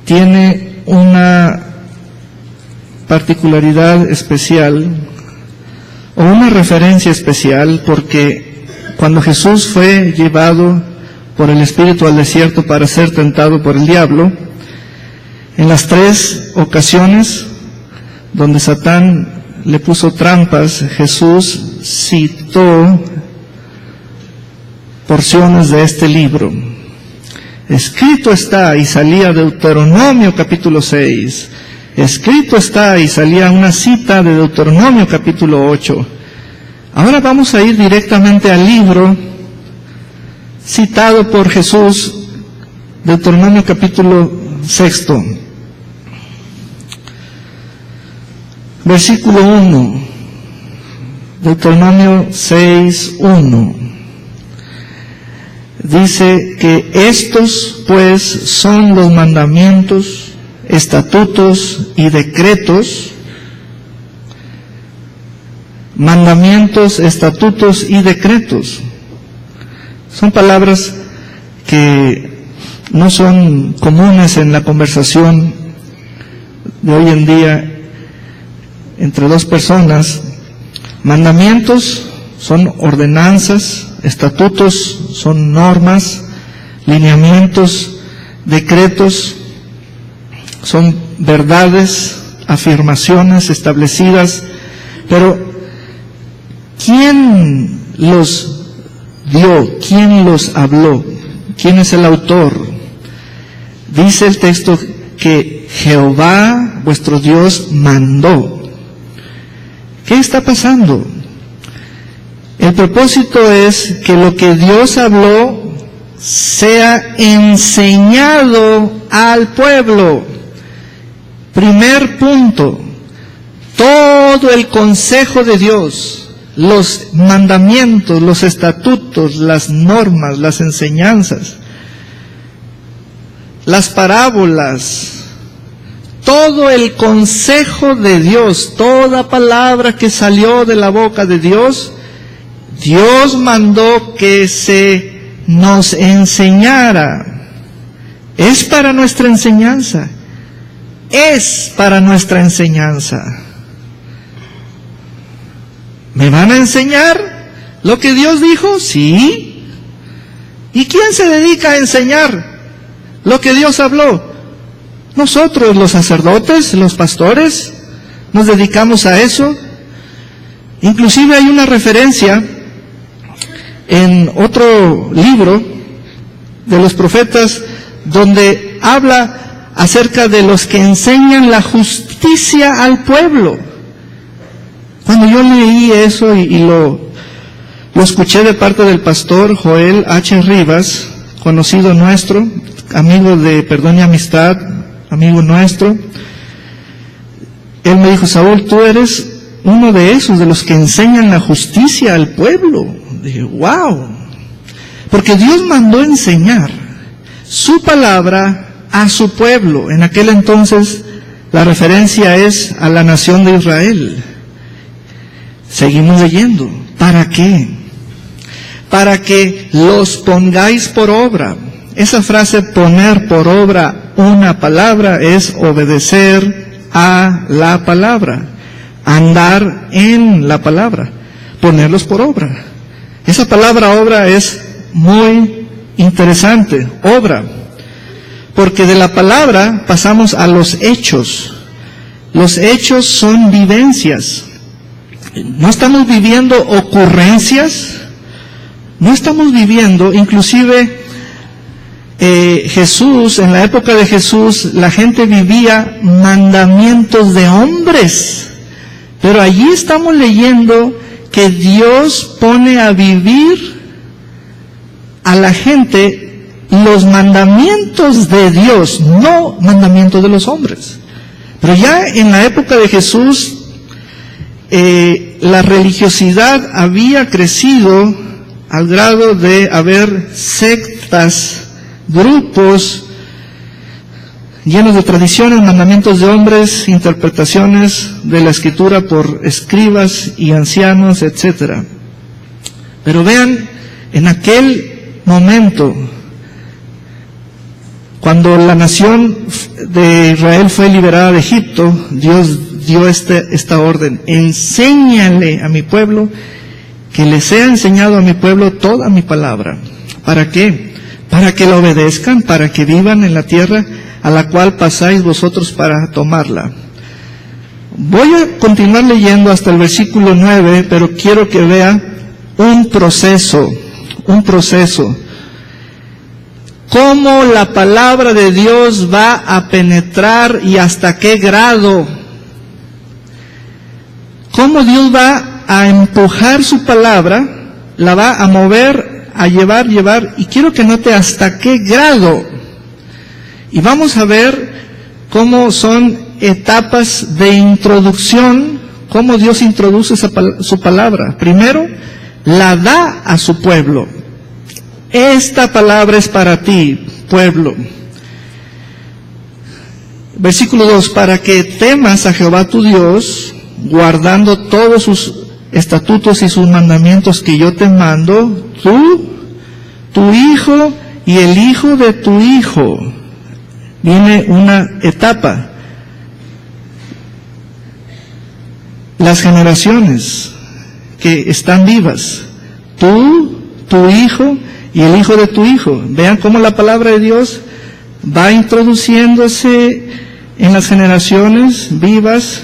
tiene una particularidad especial o una referencia especial, porque cuando Jesús fue llevado por el Espíritu al desierto para ser tentado por el diablo, en las 3 ocasiones donde Satán le puso trampas, Jesús citó porciones de este libro. Escrito está, y salía Deuteronomio capítulo 6. Escrito está, y salía una cita de Deuteronomio capítulo 8. Ahora vamos a ir directamente al libro citado por Jesús, Deuteronomio capítulo 6. Versículo 1. Deuteronomio 6:1. Dice que estos pues son los mandamientos, estatutos y decretos. Mandamientos, estatutos y decretos. Son palabras que no son comunes en la conversación de hoy en día entre dos personas. Mandamientos son ordenanzas, estatutos son normas, lineamientos, decretos son verdades, afirmaciones establecidas. Pero ¿quién los dio? ¿Quién los habló? ¿Quién es el autor? Dice el texto que Jehová, vuestro Dios, mandó. ¿Qué está pasando? El propósito es que lo que Dios habló sea enseñado al pueblo. Primer punto, todo el consejo de Dios, los mandamientos, los estatutos, las normas, las enseñanzas, las parábolas, todo el consejo de Dios, toda palabra que salió de la boca de Dios, Dios mandó que se nos enseñara. Es para nuestra enseñanza. Es para nuestra enseñanza. ¿Me van a enseñar lo que Dios dijo? Sí. ¿Y quién se dedica a enseñar lo que Dios habló? Nosotros, los sacerdotes, los pastores, nos dedicamos a eso. Inclusive hay una referencia en otro libro de los profetas donde habla acerca de los que enseñan la justicia al pueblo. Cuando yo leí eso y lo escuché de parte del pastor Joel H. Rivas, conocido nuestro, amigo de Perdón y Amistad, amigo nuestro, él me dijo: Saúl, tú eres uno de esos, de los que enseñan la justicia al pueblo. Dije, wow, porque Dios mandó enseñar su palabra a su pueblo. En aquel entonces la referencia es a la nación de Israel. Seguimos leyendo. ¿Para qué? Para que los pongáis por obra. Esa frase, poner por obra una palabra, es obedecer a la palabra, andar en la palabra, ponerlos por obra. Esa palabra obra es muy interesante, obra, porque de la palabra pasamos a los hechos. Los hechos son vivencias. No estamos viviendo ocurrencias, no estamos viviendo, inclusive Jesús, en la época de Jesús, la gente vivía mandamientos de hombres, pero allí estamos leyendo que Dios pone a vivir a la gente los mandamientos de Dios, no mandamientos de los hombres. Pero ya en la época de Jesús, la religiosidad había crecido al grado de haber sectas, grupos llenos de tradiciones, mandamientos de hombres, interpretaciones de la Escritura por escribas y ancianos, etc. Pero vean, en aquel momento Cuando la nación de Israel fue liberada de Egipto, Dios dio esta orden: enséñale a mi pueblo, que les sea enseñado a mi pueblo toda mi palabra. ¿Para qué? Para que la obedezcan, para que vivan en la tierra a la cual pasáis vosotros para tomarla. Voy a continuar leyendo hasta el versículo 9, pero quiero que vea un proceso. Cómo la palabra de Dios va a penetrar y hasta qué grado. Cómo Dios va a empujar su palabra, la va a mover, a llevar, y quiero que note hasta qué grado. Y vamos a ver cómo son etapas de introducción, cómo Dios introduce su palabra. Primero, la da a su pueblo. Esta palabra es para ti, pueblo. Versículo 2, para que temas a Jehová tu Dios, guardando todos sus estatutos y sus mandamientos que yo te mando, tú, tu hijo y el hijo de tu hijo. Viene una etapa. Las generaciones que están vivas, tú, tu hijo y el hijo de tu hijo. Vean cómo la palabra de Dios va introduciéndose en las generaciones vivas,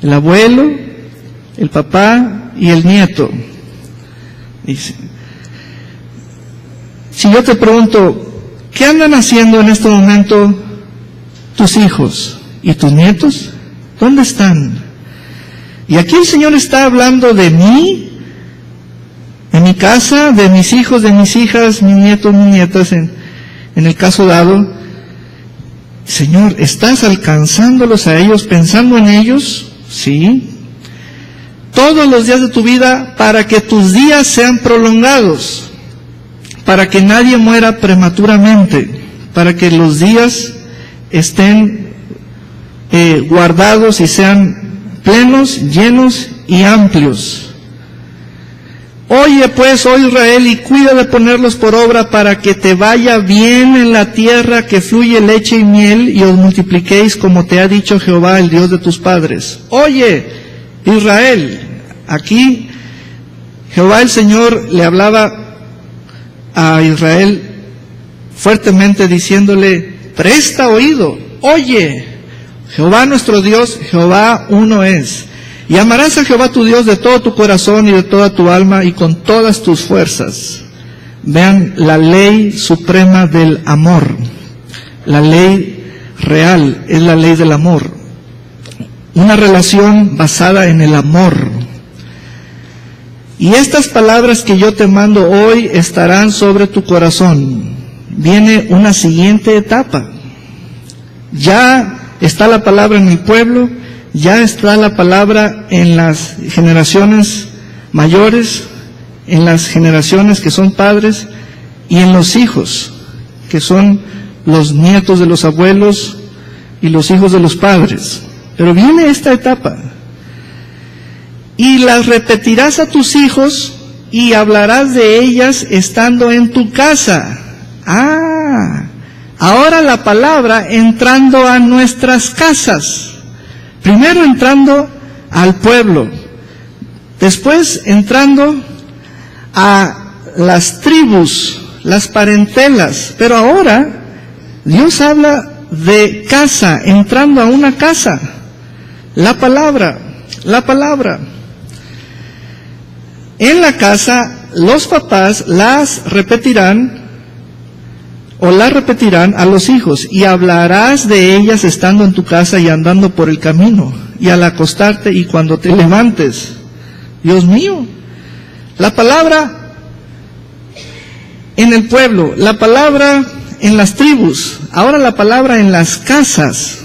el abuelo, el papá y el nieto. Dice, si yo te pregunto, ¿qué andan haciendo en este momento tus hijos y tus nietos? ¿Dónde están? Y aquí el Señor está hablando de mí, de mi casa, de mis hijos, de mis hijas, mis nietos, mis nietas, en el caso dado. Señor, ¿estás alcanzándolos a ellos, pensando en ellos? Sí. Todos los días de tu vida, para que tus días sean prolongados, para que nadie muera prematuramente, para que los días estén guardados y sean plenos, llenos y amplios. Oye pues, oh Israel, y cuida de ponerlos por obra para que te vaya bien en la tierra que fluye leche y miel, y os multipliquéis como te ha dicho Jehová, el Dios de tus padres. Oye, Israel, aquí Jehová el Señor le hablaba a Israel fuertemente diciéndole, presta oído, oye, Jehová nuestro Dios, Jehová uno es. Y amarás a Jehová tu Dios de todo tu corazón y de toda tu alma y con todas tus fuerzas. Vean la ley suprema del amor. La ley real es la ley del amor. Una relación basada en el amor. Y estas palabras que yo te mando hoy estarán sobre tu corazón. Viene una siguiente etapa. Ya está la palabra en el pueblo, ya está la palabra en las generaciones mayores, en las generaciones que son padres y en los hijos, que son los nietos de los abuelos y los hijos de los padres. Pero viene esta etapa. Y las repetirás a tus hijos y hablarás de ellas estando en tu casa. Ahora la palabra entrando a nuestras casas. Primero entrando al pueblo, después entrando a las tribus, las parentelas, pero ahora Dios habla de casa, entrando a una casa. La palabra. En la casa los papás las repetirán a los hijos, y hablarás de ellas estando en tu casa y andando por el camino, y al acostarte y cuando te levantes. Dios mío, la palabra en el pueblo, la palabra en las tribus, ahora la palabra en las casas.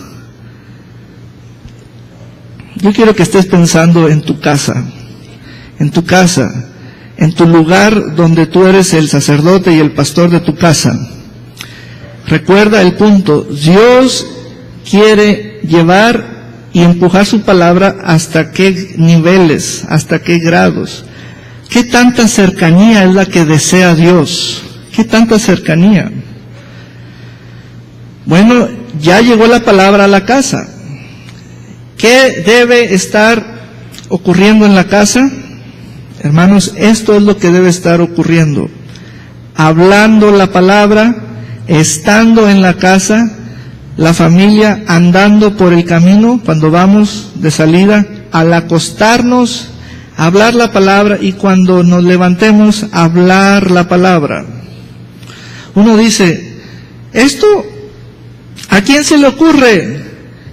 Yo quiero que estés pensando en tu casa, en tu lugar donde tú eres el sacerdote y el pastor de tu casa. Recuerda el punto, Dios quiere llevar y empujar su palabra hasta qué niveles, hasta qué grados. ¿Qué tanta cercanía es la que desea Dios? ¿Qué tanta cercanía? Bueno, ya llegó la palabra a la casa. ¿Qué debe estar ocurriendo en la casa? Hermanos, esto es lo que debe estar ocurriendo. Hablando la palabra, estando en la casa, la familia andando por el camino, cuando vamos de salida, al acostarnos, hablar la palabra, y cuando nos levantemos, hablar la palabra. Uno dice, ¿esto a quién se le ocurre?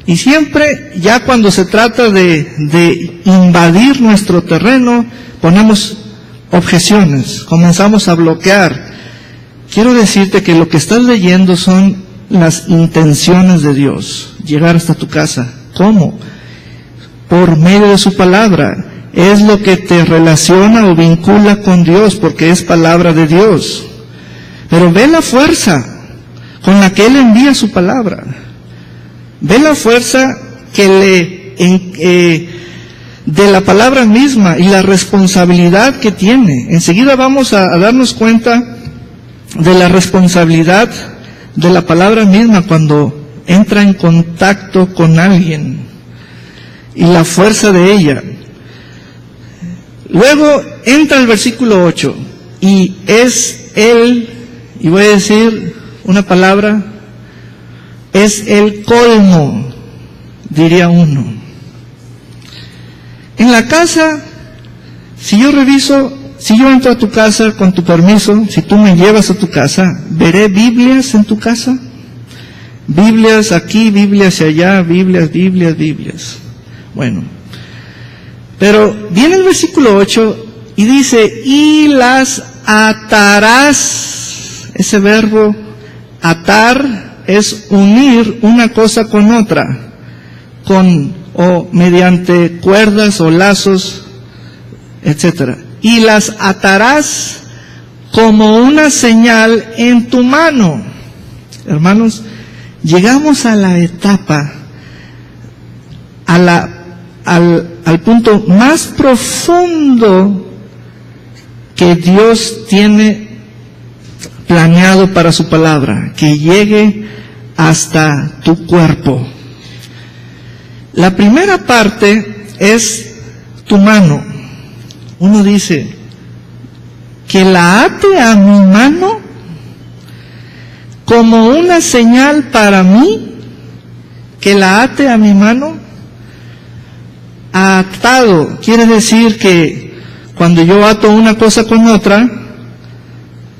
Y siempre, ya cuando se trata de invadir nuestro terreno, ponemos objeciones, comenzamos a bloquear. Quiero decirte que lo que estás leyendo son las intenciones de Dios, llegar hasta tu casa. ¿Cómo? Por medio de su palabra. Es lo que te relaciona o vincula con Dios, porque es palabra de Dios. Pero ve la fuerza con la que Él envía su palabra. Ve la fuerza que de la palabra misma y la responsabilidad que tiene. Enseguida vamos a darnos cuenta de la responsabilidad de la palabra misma cuando entra en contacto con alguien y la fuerza de ella. Luego entra el versículo 8 y es y voy a decir una palabra, es el colmo, diría uno. En la casa, si yo entro a tu casa con tu permiso, si tú me llevas a tu casa, ¿veré Biblias en tu casa? Biblias aquí, Biblias allá, Biblias. Bueno, pero viene el versículo 8 y dice, y las atarás. Ese verbo atar es unir una cosa con otra, o mediante cuerdas o lazos, etcétera. Y las atarás como una señal en tu mano. Hermanos, llegamos a la etapa, al punto más profundo que Dios tiene planeado para su palabra, que llegue hasta tu cuerpo. La primera parte es tu mano. Uno dice, que la ate a mi mano como una señal para mí, que la ate a mi mano. Atado quiere decir que cuando yo ato una cosa con otra,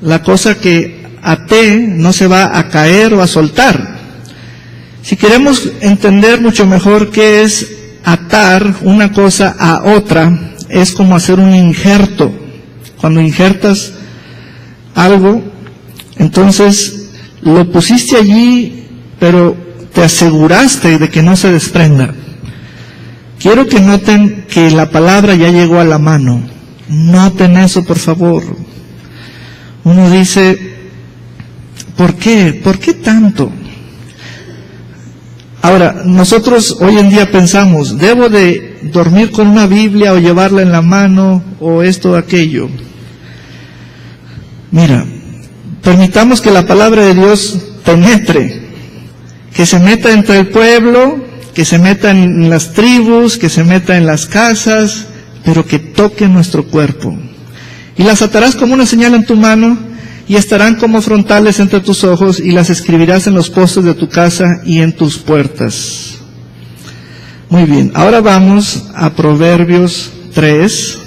la cosa que até no se va a caer o a soltar. Si queremos entender mucho mejor qué es atar una cosa a otra, es como hacer un injerto. Cuando injertas algo, entonces lo pusiste allí, pero te aseguraste de que no se desprenda. Quiero que noten que la palabra ya llegó a la mano. Noten eso, por favor. Uno dice, ¿por qué? ¿Por qué tanto? Ahora, nosotros hoy en día pensamos, ¿debo de dormir con una Biblia o llevarla en la mano o esto o aquello? Mira, permitamos que la palabra de Dios penetre, que se meta entre el pueblo, que se meta en las tribus, que se meta en las casas, pero que toque nuestro cuerpo. Y las atarás como una señal en tu mano, y estarán como frontales entre tus ojos, y las escribirás en los postes de tu casa y en tus puertas. Muy bien, ahora vamos a Proverbios 3.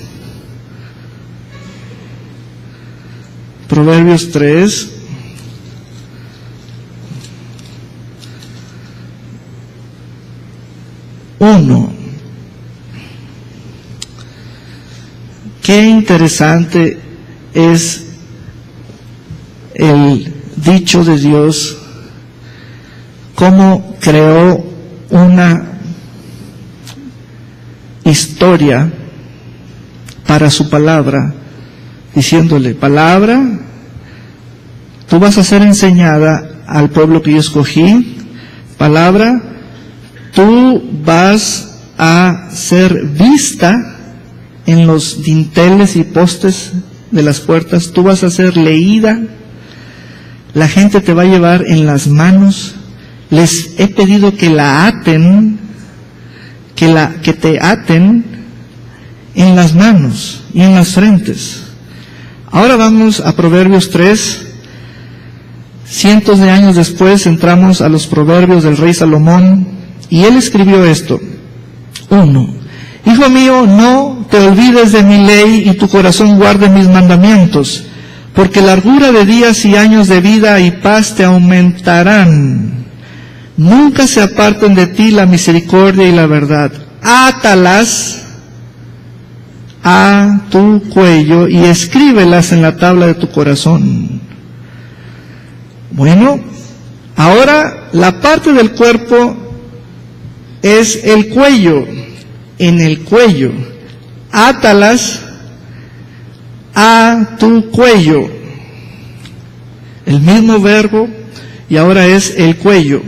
Proverbios 3. Qué interesante es el dicho de Dios, cómo creó una historia para su palabra, diciéndole, palabra, tú vas a ser enseñada al pueblo que yo escogí, palabra, tú vas a ser vista en los dinteles y postes de las puertas, tú vas a ser leída, la gente te va a llevar en las manos, les he pedido que la aten, que te aten en las manos y en las frentes. Ahora vamos a Proverbios 3. Cientos de años después entramos a los proverbios del rey Salomón, y él escribió esto. 1. Hijo mío, no te olvides de mi ley y tu corazón guarde mis mandamientos, porque largura de días y años de vida y paz te aumentarán. Nunca se aparten de ti la misericordia y la verdad. Átalas a tu cuello y escríbelas en la tabla de tu corazón. Bueno, ahora la parte del cuerpo es el cuello. En el cuello, átalas a tu cuello. El mismo verbo, y ahora es el cuello.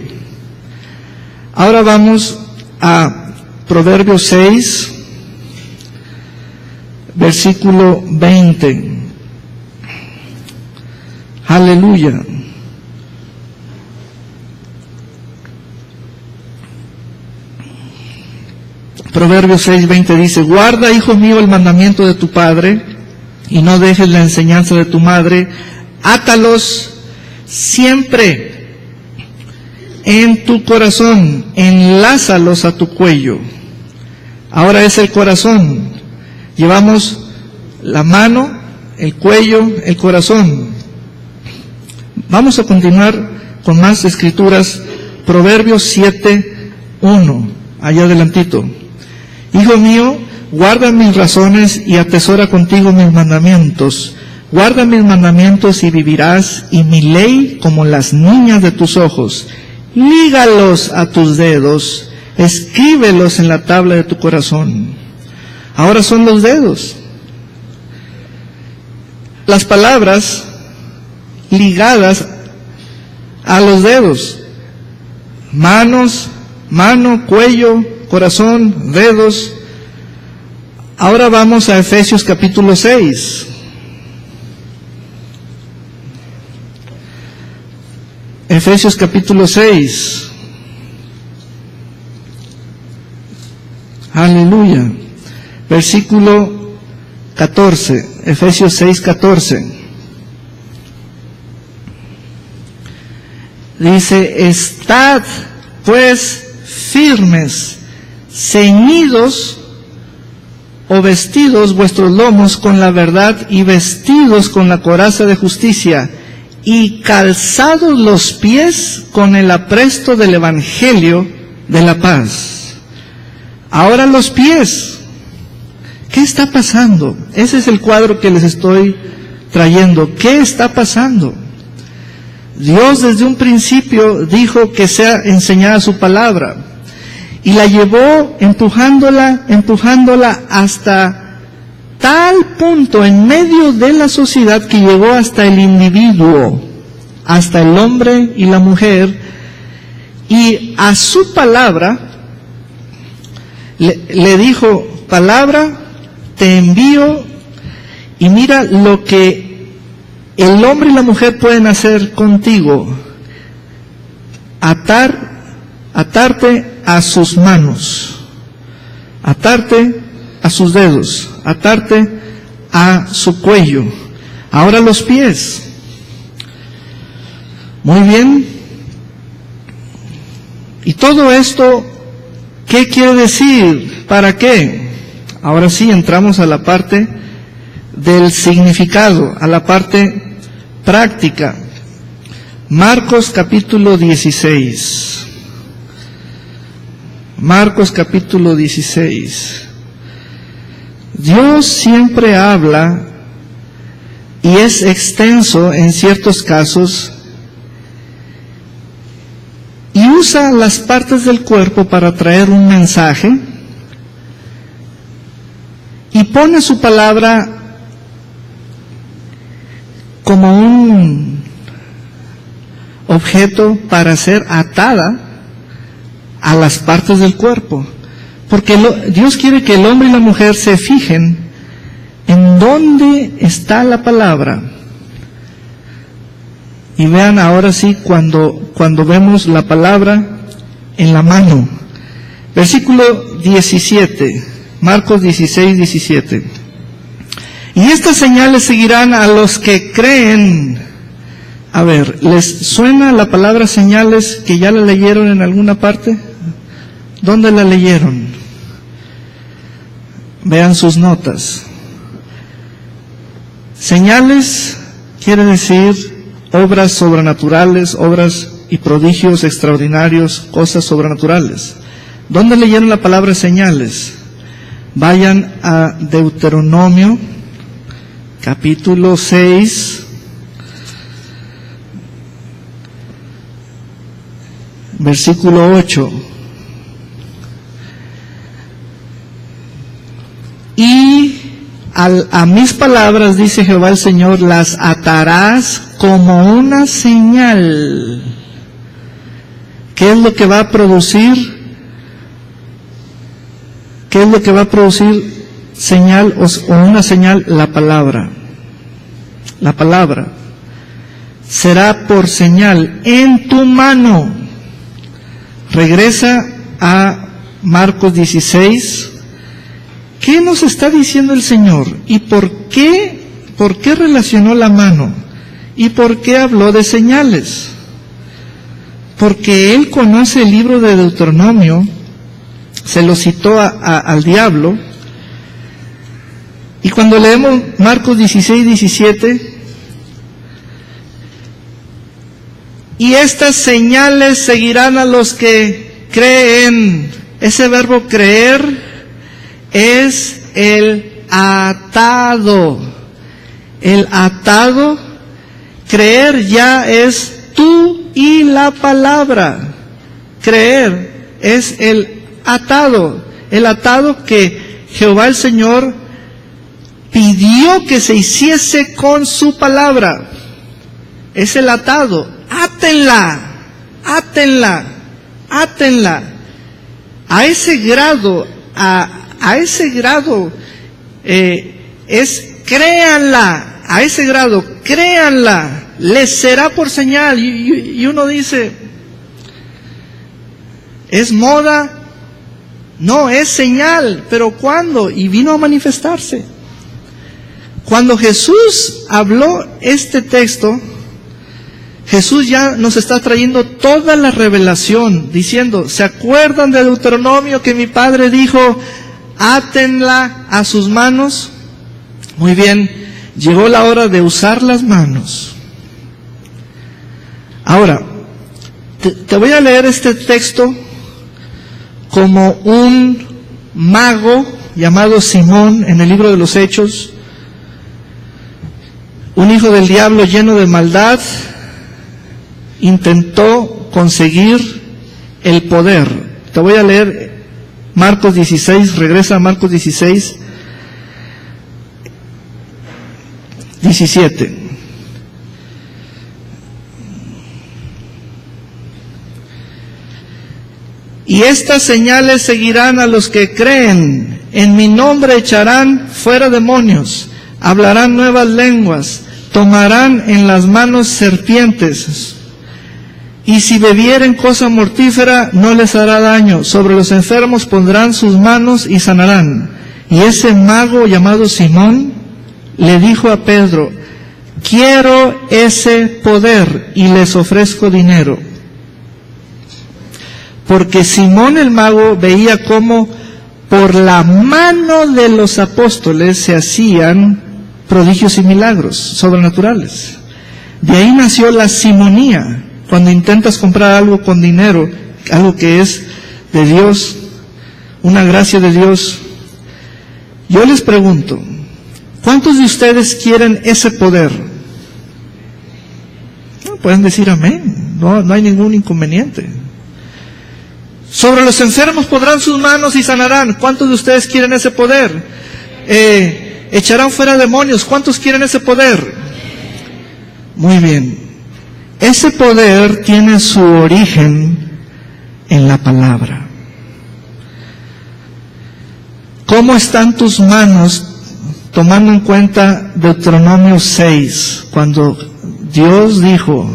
Ahora vamos a Proverbios 6, versículo 20. Aleluya. Proverbios 6:20 dice: guarda, hijo mío, el mandamiento de tu padre, y no dejes la enseñanza de tu madre. Átalos siempre en tu corazón, enlázalos a tu cuello. Ahora es el corazón. Llevamos la mano, el cuello, el corazón. Vamos a continuar con más escrituras. Proverbios 7:1, allá adelantito. Hijo mío, guarda mis razones y atesora contigo mis mandamientos. Guarda mis mandamientos y vivirás, y mi ley como las niñas de tus ojos. Lígalos a tus dedos, escríbelos en la tabla de tu corazón. Ahora son los dedos. Las palabras ligadas a los dedos. Manos, mano, cuello, corazón, dedos. Ahora vamos a Efesios capítulo 6. Efesios capítulo 6. Aleluya. Versículo 14. Efesios 6:14. Dice: estad pues firmes, ceñidos o vestidos vuestros lomos con la verdad y vestidos con la coraza de justicia y calzados los pies con el apresto del evangelio de la paz. Ahora los pies. ¿Qué está pasando? Ese es el cuadro que les estoy trayendo. ¿Qué está pasando? Dios desde un principio dijo que sea enseñada su palabra. Y la llevó empujándola hasta tal punto en medio de la sociedad que llegó hasta el individuo, hasta el hombre y la mujer, y a su palabra le dijo: palabra, te envío, y mira lo que el hombre y la mujer pueden hacer contigo: atarte a sus manos, atarte a sus dedos, atarte a su cuello. Ahora los pies. Muy bien. Y todo esto, ¿qué quiere decir? ¿Para qué? Ahora sí entramos a la parte del significado, a la parte práctica. Marcos capítulo 16. Marcos capítulo 16. Dios siempre habla y es extenso en ciertos casos y usa las partes del cuerpo para traer un mensaje y pone su palabra como un objeto para ser atada a las partes del cuerpo, porque Dios quiere que el hombre y la mujer se fijen en dónde está la palabra. Y vean ahora sí cuando vemos la palabra en la mano. Versículo 17, Marcos 16, 17. Y estas señales seguirán a los que creen. A ver, ¿les suena la palabra señales que ya la leyeron en alguna parte? ¿Dónde la leyeron? Vean sus notas. Señales quiere decir obras sobrenaturales, obras y prodigios extraordinarios, cosas sobrenaturales. ¿Dónde leyeron la palabra señales? Vayan a Deuteronomio, capítulo 6, versículo 8. Y a mis palabras, dice Jehová el Señor, las atarás como una señal. ¿Qué es lo que va a producir? ¿Qué es lo que va a producir señal o una señal? La palabra. La palabra será por señal en tu mano. Regresa a Marcos 16. ¿Qué nos está diciendo el Señor? ¿Y por qué relacionó la mano? ¿Y por qué habló de señales? Porque Él conoce el libro de Deuteronomio, se lo citó al diablo, y cuando leemos Marcos 16, 17, y estas señales seguirán a los que creen. Ese verbo creer es el atado. El atado, creer ya es tú y la palabra. Creer es el atado que Jehová el Señor pidió que se hiciese con su palabra. Es el atado. Átenla. A ese grado, es créanla. A ese grado, créanla. Les será por señal. Y uno dice, ¿es moda? No, es señal. ¿Pero cuándo? Y vino a manifestarse. Cuando Jesús habló este texto, Jesús ya nos está trayendo toda la revelación, diciendo, ¿se acuerdan de Deuteronomio que mi Padre dijo, átenla a sus manos? Muy bien, llegó la hora de usar las manos. Ahora, te voy a leer este texto como un mago llamado Simón en el libro de los Hechos, un hijo del diablo lleno de maldad, intentó conseguir el poder. Te voy a leer Marcos 16, regresa a Marcos 16, 17. Y estas señales seguirán a los que creen. En mi nombre echarán fuera demonios, hablarán nuevas lenguas, tomarán en las manos serpientes, y si bebieren cosa mortífera no les hará daño. Sobre los enfermos pondrán sus manos y sanarán. Y ese mago llamado Simón le dijo a Pedro, quiero ese poder y les ofrezco dinero. Porque Simón el mago veía cómo por la mano de los apóstoles se hacían prodigios y milagros sobrenaturales. De ahí nació la simonía. Cuando intentas comprar algo con dinero, algo que es de Dios, una gracia de Dios. Yo les pregunto, ¿cuántos de ustedes quieren ese poder? No, pueden decir amén, no hay ningún inconveniente. Sobre los enfermos pondrán sus manos y sanarán. ¿Cuántos de ustedes quieren ese poder? Echarán fuera demonios. ¿Cuántos quieren ese poder? Muy bien. Ese poder tiene su origen en la palabra. ¿Cómo están tus manos tomando en cuenta Deuteronomio 6? Cuando Dios dijo,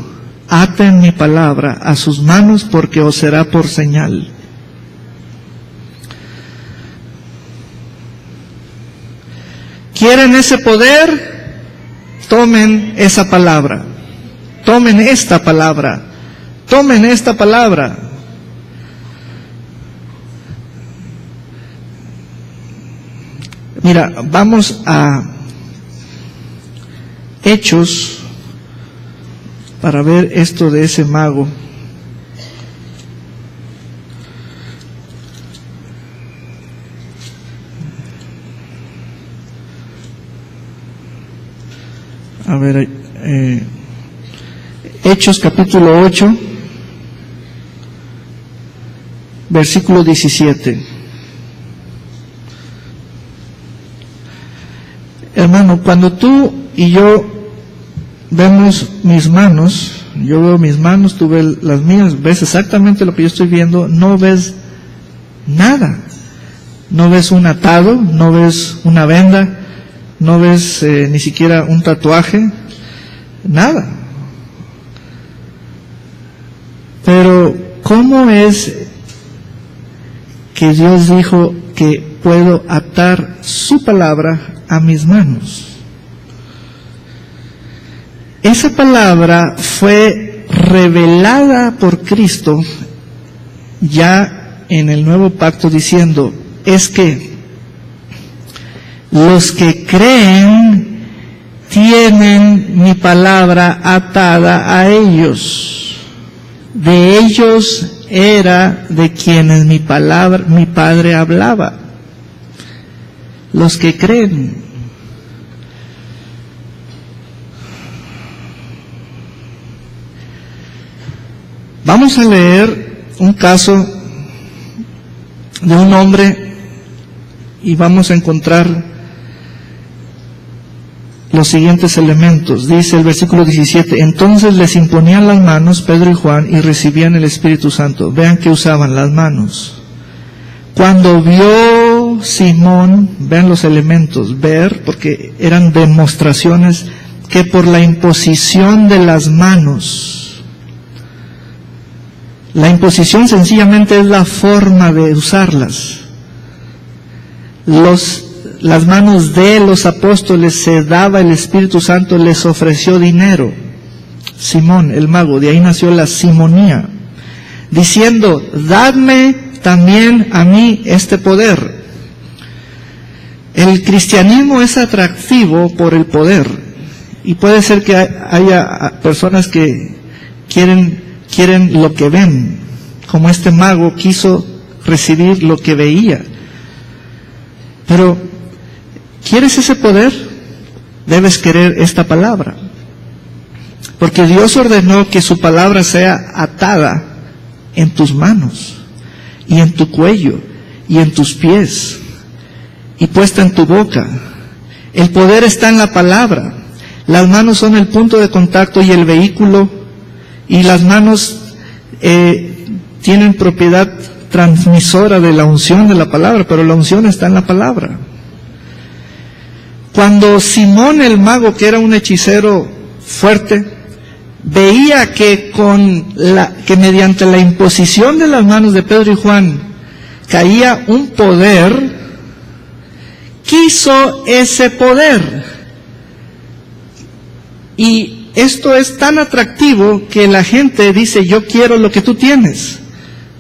aten mi palabra a sus manos, porque os será por señal. ¿Quieren ese poder? Tomen esa palabra. Tomen esta palabra. Tomen esta palabra. Mira, vamos a Hechos para ver esto de ese mago. A ver, Hechos capítulo 8, versículo 17. Hermano, cuando tú y yo vemos mis manos, yo veo mis manos, tú ves las mías, ves exactamente lo que yo estoy viendo, no ves nada. No ves un atado, no ves una venda, no ves ni siquiera un tatuaje, nada. Pero, ¿cómo es que Dios dijo que puedo atar su palabra a mis manos? Esa palabra fue revelada por Cristo ya en el nuevo pacto, diciendo, es que los que creen tienen mi palabra atada a ellos. De ellos era de quienes mi Padre hablaba. Los que creen. Vamos a leer un caso de un hombre y vamos a encontrar los siguientes elementos. Dice el versículo 17, entonces les imponían las manos Pedro y Juan y recibían el Espíritu Santo. Vean que usaban las manos. Cuando vio Simón, vean los elementos, ver, porque eran demostraciones que por la imposición de las manos, la imposición sencillamente es la forma de usarlas. Las manos de los apóstoles se daba el Espíritu Santo, les ofreció dinero. Simón, el mago, de ahí nació la simonía, diciendo, dadme también a mí este poder. El cristianismo es atractivo por el poder, y puede ser que haya personas que quieren lo que ven, como este mago quiso recibir lo que veía. Pero, ¿quieres ese poder? Debes querer esta palabra. Porque Dios ordenó que su palabra sea atada en tus manos, y en tu cuello, y en tus pies, y puesta en tu boca. El poder está en la palabra. Las manos son el punto de contacto y el vehículo, y las manos tienen propiedad transmisora de la unción de la palabra, pero la unción está en la palabra. Cuando Simón el mago, que era un hechicero fuerte, veía que mediante la imposición de las manos de Pedro y Juan caía un poder, quiso ese poder. Y esto es tan atractivo que la gente dice, yo quiero lo que tú tienes.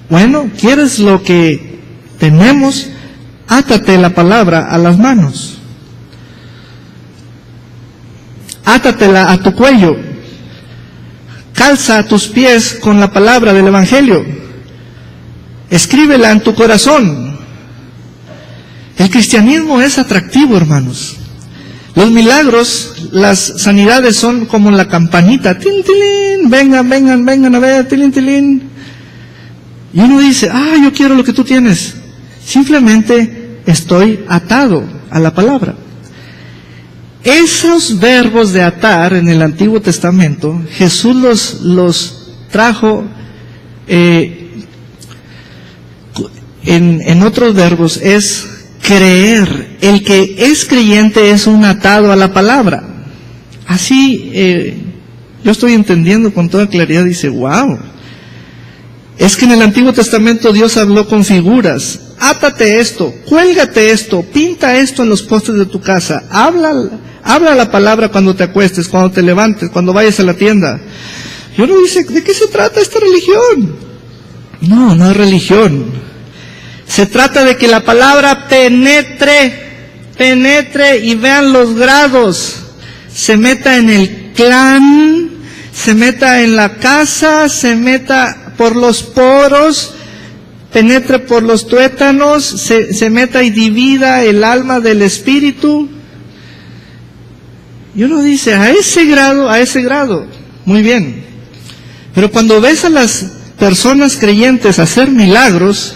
Bueno, ¿quieres lo que tenemos? Átate la palabra a las manos. Átatela a tu cuello. Calza a tus pies con la palabra del Evangelio. Escríbela en tu corazón. El cristianismo es atractivo, hermanos. Los milagros, las sanidades son como la campanita. ¡Tin, tilín! Vengan a ver, tilín, tilín. Y uno dice, yo quiero lo que tú tienes. Simplemente estoy atado a la palabra. Esos verbos de atar en el Antiguo Testamento, Jesús los trajo en otros verbos, es creer. El que es creyente es un atado a la palabra. Así Yo estoy entendiendo con toda claridad. Dice, wow. Es que en el Antiguo Testamento Dios habló con figuras. Átate esto, cuélgate esto, pinta esto en los postes de tu casa. Habla la palabra cuando te acuestes, cuando te levantes, cuando vayas a la tienda. Y uno dice, ¿de qué se trata esta religión? No, no es religión. Se trata de que la palabra penetre y vean los grados. Se meta en el clan, se meta en la casa, se meta por los poros, penetre por los tuétanos, se meta y divida el alma del espíritu. Y uno dice, a ese grado, muy bien. Pero cuando ves a las personas creyentes hacer milagros,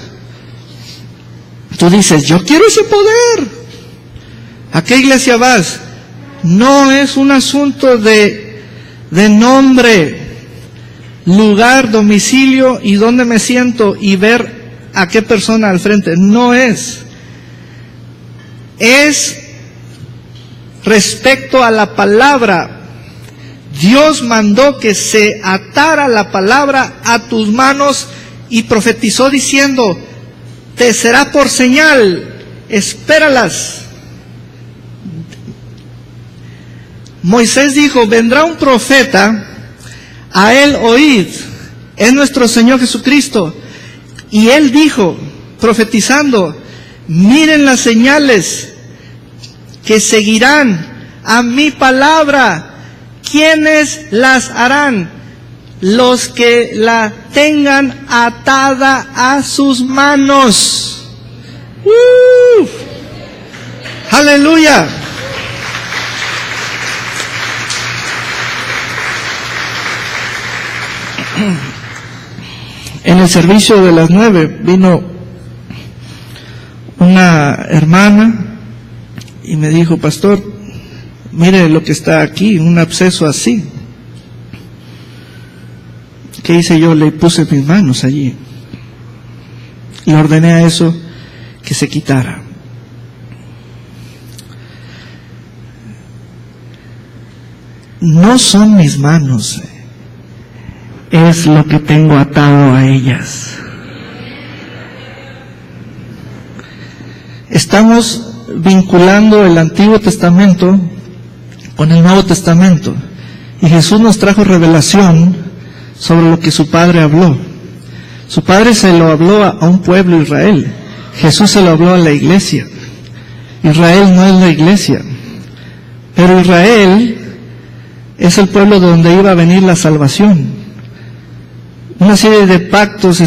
tú dices, yo quiero ese poder. ¿A qué iglesia vas? No es un asunto de nombre, lugar, domicilio y dónde me siento y ver a qué persona al frente. No es. Es respecto a la palabra. Dios mandó que se atara la palabra a tus manos y profetizó diciendo, te será por señal, espéralas. Moisés dijo, vendrá un profeta, a él oíd, es nuestro Señor Jesucristo. Y él dijo, profetizando, miren las señales que seguirán a mi palabra. ¿Quiénes las harán? Los que la tengan atada a sus manos. ¡Aleluya! En el servicio de las 9 vino una hermana y me dijo, pastor, mire lo que está aquí, un absceso así. ¿Qué hice yo? Le puse mis manos allí y ordené a eso que se quitara. No son mis manos, es lo que tengo atado a ellas. Estamos vinculando el Antiguo Testamento con el Nuevo Testamento. Y Jesús nos trajo revelación sobre lo que su Padre habló. Su Padre se lo habló a un pueblo, Israel. Jesús se lo habló a la iglesia. Israel no es la iglesia. Pero Israel es el pueblo donde iba a venir la salvación. Una serie de pactos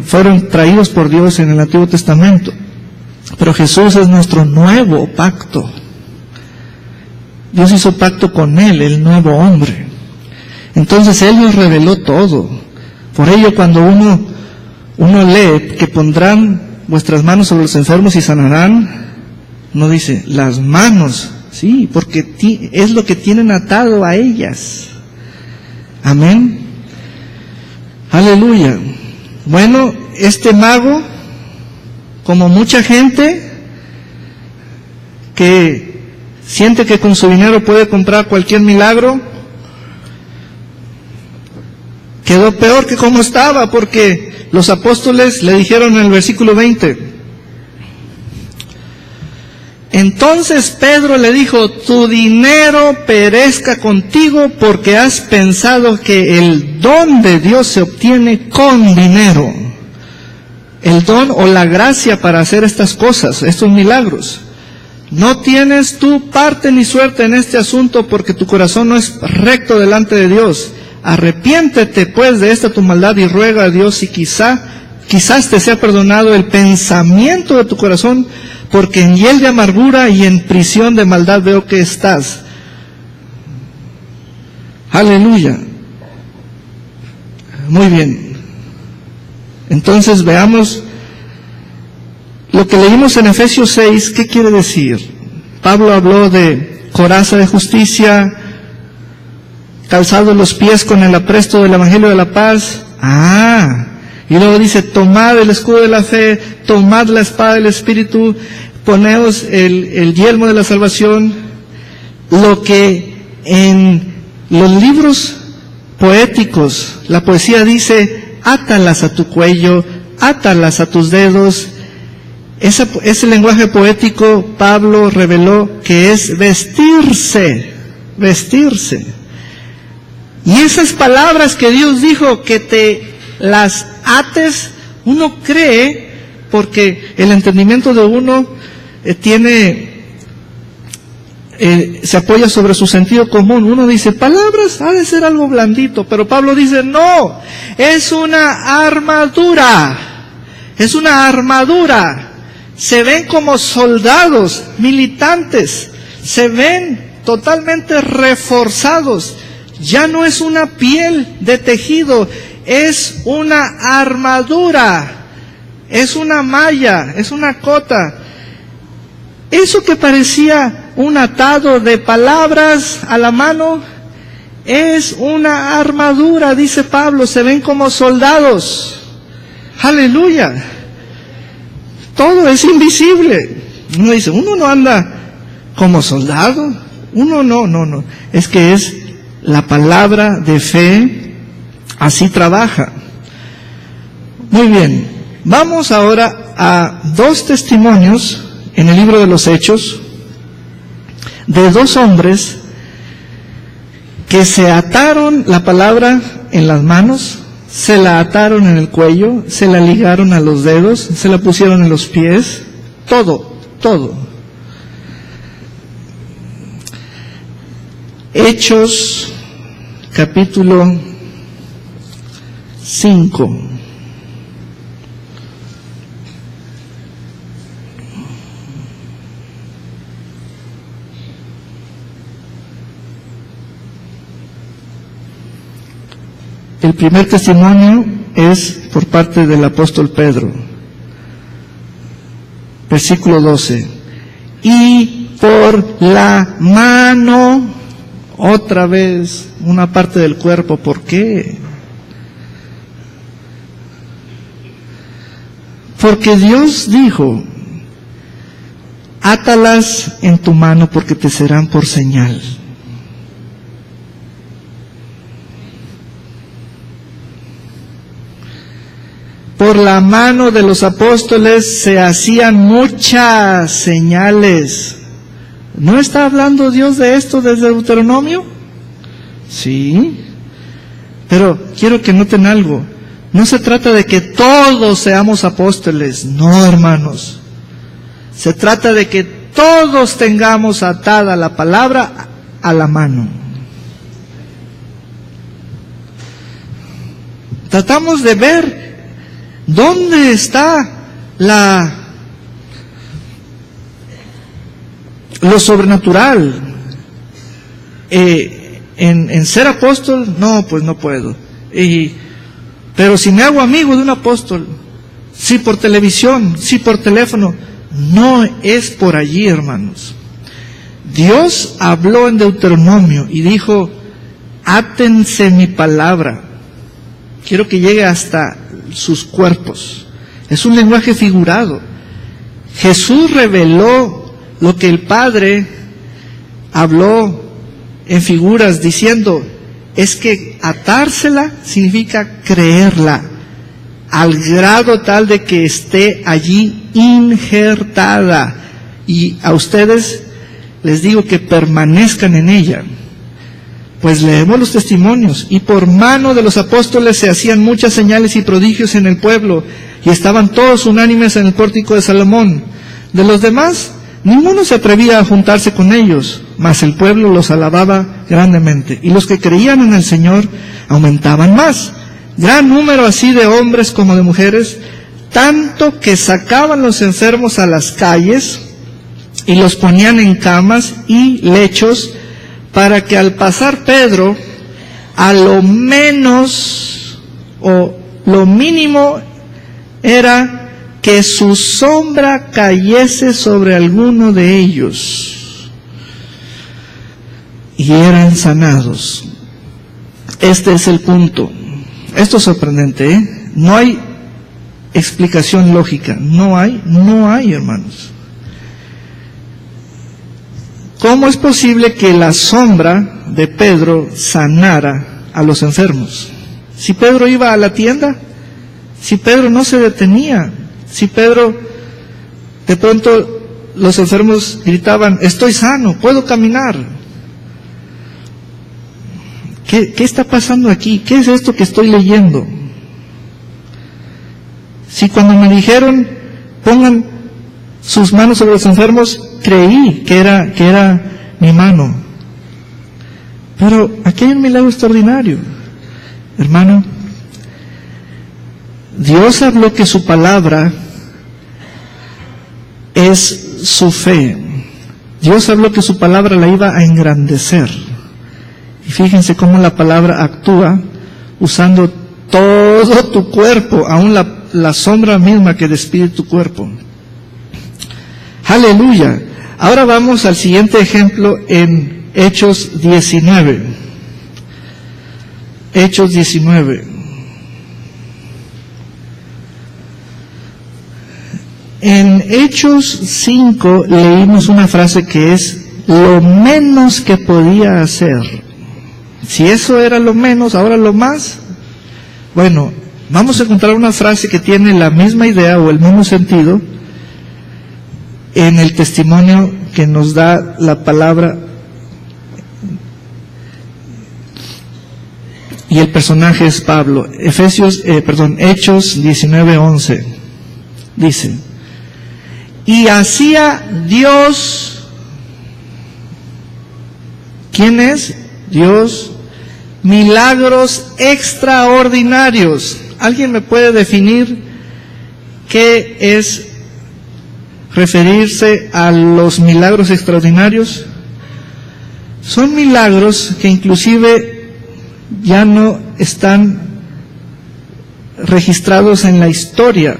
fueron traídos por Dios en el Antiguo Testamento. Pero Jesús es nuestro nuevo pacto. Dios hizo pacto con Él, el nuevo hombre. Entonces Él nos reveló todo. Por ello, cuando uno lee que pondrán vuestras manos sobre los enfermos y sanarán, no dice las manos, sí, porque es lo que tienen atado a ellas. Amén. Aleluya. Bueno, este mago, como mucha gente que siente que con su dinero puede comprar cualquier milagro, quedó peor que como estaba, porque los apóstoles le dijeron en el versículo 20, entonces Pedro le dijo, tu dinero perezca contigo porque has pensado que el don de Dios se obtiene con dinero. El don o la gracia para hacer estas cosas, estos milagros. No tienes tú parte ni suerte en este asunto porque tu corazón no es recto delante de Dios. Arrepiéntete pues de esta tu maldad y ruega a Dios y quizás te sea perdonado el pensamiento de tu corazón, porque en hiel de amargura y en prisión de maldad veo que estás. Aleluya. Muy bien. Entonces veamos lo que leímos en Efesios 6, ¿qué quiere decir? Pablo habló de coraza de justicia, calzado los pies con el apresto del Evangelio de la paz. Y luego dice, tomad el escudo de la fe, tomad la espada del Espíritu, poneos el yelmo de la salvación. Lo que En los libros poéticos, la poesía dice, átalas a tu cuello, átalas a tus dedos. Ese lenguaje poético Pablo reveló que es vestirse. Y esas palabras que Dios dijo que te las ates, uno cree, porque el entendimiento de uno se apoya sobre su sentido común. Uno dice, palabras, ha de ser algo blandito, pero Pablo dice, no, es una armadura, se ven como soldados, militantes, se ven totalmente reforzados, ya no es una piel de tejido, es una armadura, es una malla, es una cota. Eso que parecía un atado de palabras a la mano, es una armadura, dice Pablo, se ven como soldados. Aleluya. Todo es invisible. Uno dice, uno no anda como soldado, uno no. Es que es la palabra de fe, así trabaja. Muy bien, vamos ahora a 2 testimonios en el libro de los Hechos, de 2 hombres que se ataron la palabra en las manos, se la ataron en el cuello, se la ligaron a los dedos, se la pusieron en los pies, todo. Hechos, capítulo 5. El primer testimonio es por parte del apóstol Pedro. Versículo 12. Y por la mano, otra vez, una parte del cuerpo. ¿Por qué? Porque Dios dijo, átalas en tu mano porque te serán por señal. Por la mano de los apóstoles se hacían muchas señales. ¿No está hablando Dios de esto desde Deuteronomio? Sí. Pero quiero que noten algo. No se trata de que todos seamos apóstoles. No, hermanos. Se trata de que todos tengamos atada la palabra a la mano. Tratamos de ver ¿dónde está lo sobrenatural? En ser apóstol, no, pues no puedo. Pero si me hago amigo de un apóstol, sí por televisión, sí por teléfono, no es por allí, hermanos. Dios habló en Deuteronomio y dijo, átense mi palabra. Quiero que llegue hasta sus cuerpos. Es un lenguaje figurado. Jesús reveló lo que el Padre habló en figuras diciendo, es que atársela significa creerla al grado tal de que esté allí injertada, y a ustedes les digo que permanezcan en ella. Pues leemos los testimonios, y por mano de los apóstoles se hacían muchas señales y prodigios en el pueblo, y estaban todos unánimes en el pórtico de Salomón. De los demás, ninguno se atrevía a juntarse con ellos, mas el pueblo los alababa grandemente, y los que creían en el Señor aumentaban más. Gran número así de hombres como de mujeres, tanto que sacaban los enfermos a las calles, y los ponían en camas y lechos, para que al pasar Pedro, a lo menos o lo mínimo era que su sombra cayese sobre alguno de ellos, y eran sanados. Este es el punto. Esto es sorprendente, ¿eh? No hay explicación lógica, no hay, hermanos. ¿cómo es posible que la sombra de Pedro sanara a los enfermos? Si Pedro iba a la tienda, si Pedro no se detenía, si Pedro de pronto los enfermos gritaban, estoy sano, puedo caminar. ¿Qué está pasando aquí? ¿Qué es esto que estoy leyendo? Si cuando me dijeron, pongan sus manos sobre los enfermos, creí que era mi mano. Pero aquí hay un milagro extraordinario. Hermano, Dios habló que su palabra es su fe. Dios habló que su palabra la iba a engrandecer. Y fíjense cómo la palabra actúa usando todo tu cuerpo, aún la sombra misma que despide tu cuerpo. Aleluya. Ahora vamos al siguiente ejemplo en Hechos 19. Hechos 19. En Hechos 5 leímos una frase que es lo menos que podía hacer. Si eso era lo menos, ahora lo más. Bueno, vamos a encontrar una frase que tiene la misma idea o el mismo sentido en el testimonio que nos da la palabra y el personaje es Pablo. Hechos 19:11 dice: y hacía Dios, ¿quién es? Dios, milagros extraordinarios. ¿Alguien me puede definir qué es referirse a los milagros extraordinarios? Son milagros que inclusive ya no están registrados en la historia,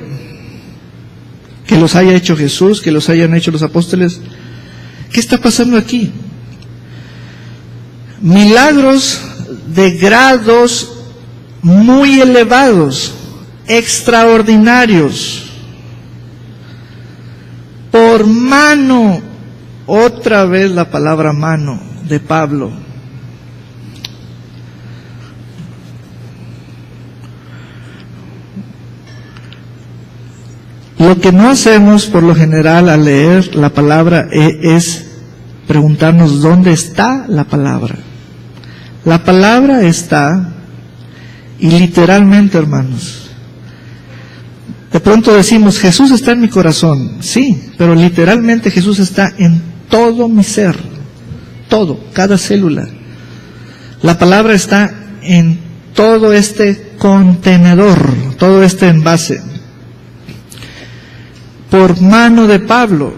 que los haya hecho Jesús, que los hayan hecho los apóstoles. ¿Qué está pasando aquí? Milagros de grados muy elevados, extraordinarios, por mano, otra vez la palabra mano de Pablo. Lo que no hacemos por lo general al leer la palabra es preguntarnos dónde está la palabra. La palabra está, y literalmente, hermanos, de pronto decimos, Jesús está en mi corazón. Sí, pero literalmente Jesús está en todo mi ser, todo, cada célula. La palabra está en todo este contenedor, todo este envase. Por mano de Pablo,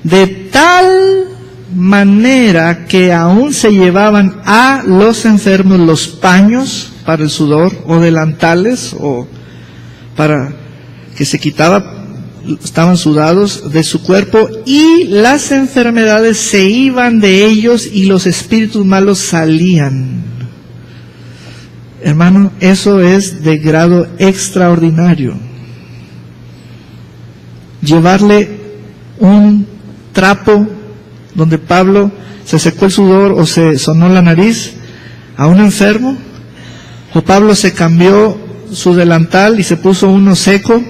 de tal manera que aún se llevaban a los enfermos los paños para el sudor, o delantales, o para que se quitaba, estaban sudados de su cuerpo, y las enfermedades se iban de ellos y los espíritus malos salían. Hermano, eso es de grado extraordinario. Llevarle un trapo donde Pablo se secó el sudor o se sonó la nariz a un enfermo, o Pablo se cambió su delantal y se puso uno seco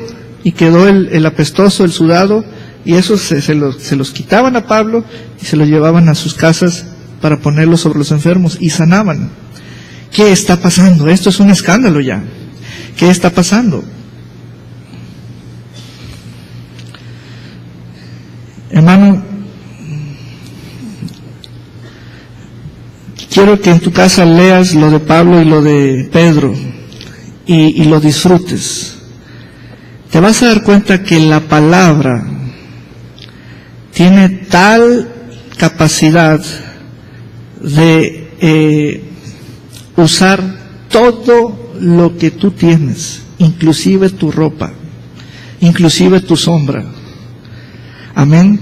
y quedó el apestoso, el sudado, y eso se los quitaban a Pablo y se los llevaban a sus casas para ponerlos sobre los enfermos y sanaban. ¿Qué está pasando? Esto es un escándalo ya. ¿Qué está pasando? Hermano, quiero que en tu casa leas lo de Pablo y lo de Pedro y lo disfrutes. Te vas a dar cuenta que la palabra tiene tal capacidad de usar todo lo que tú tienes, inclusive tu ropa, inclusive tu sombra. Amén.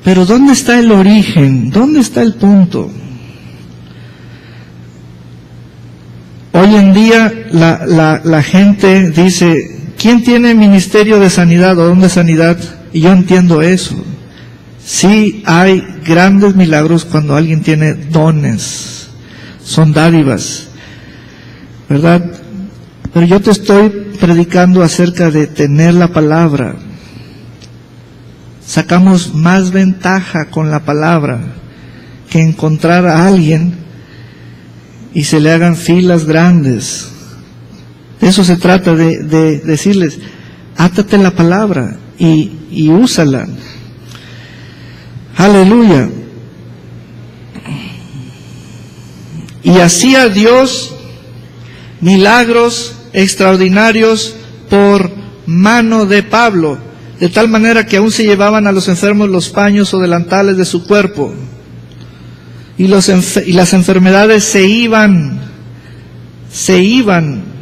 Pero ¿dónde está el origen? ¿Dónde está el punto? Hoy en día la gente dice, ¿quién tiene ministerio de sanidad o don de sanidad? Y yo entiendo eso. Sí hay grandes milagros cuando alguien tiene dones, son dádivas, ¿verdad? Pero yo te estoy predicando acerca de tener la palabra. Sacamos más ventaja con la palabra que encontrar a alguien y se le hagan filas grandes. De eso se trata, de decirles, átate la palabra y úsala. Aleluya. Y hacía Dios milagros extraordinarios por mano de Pablo, de tal manera que aún se llevaban a los enfermos los paños o delantales de su cuerpo, y las enfermedades se iban,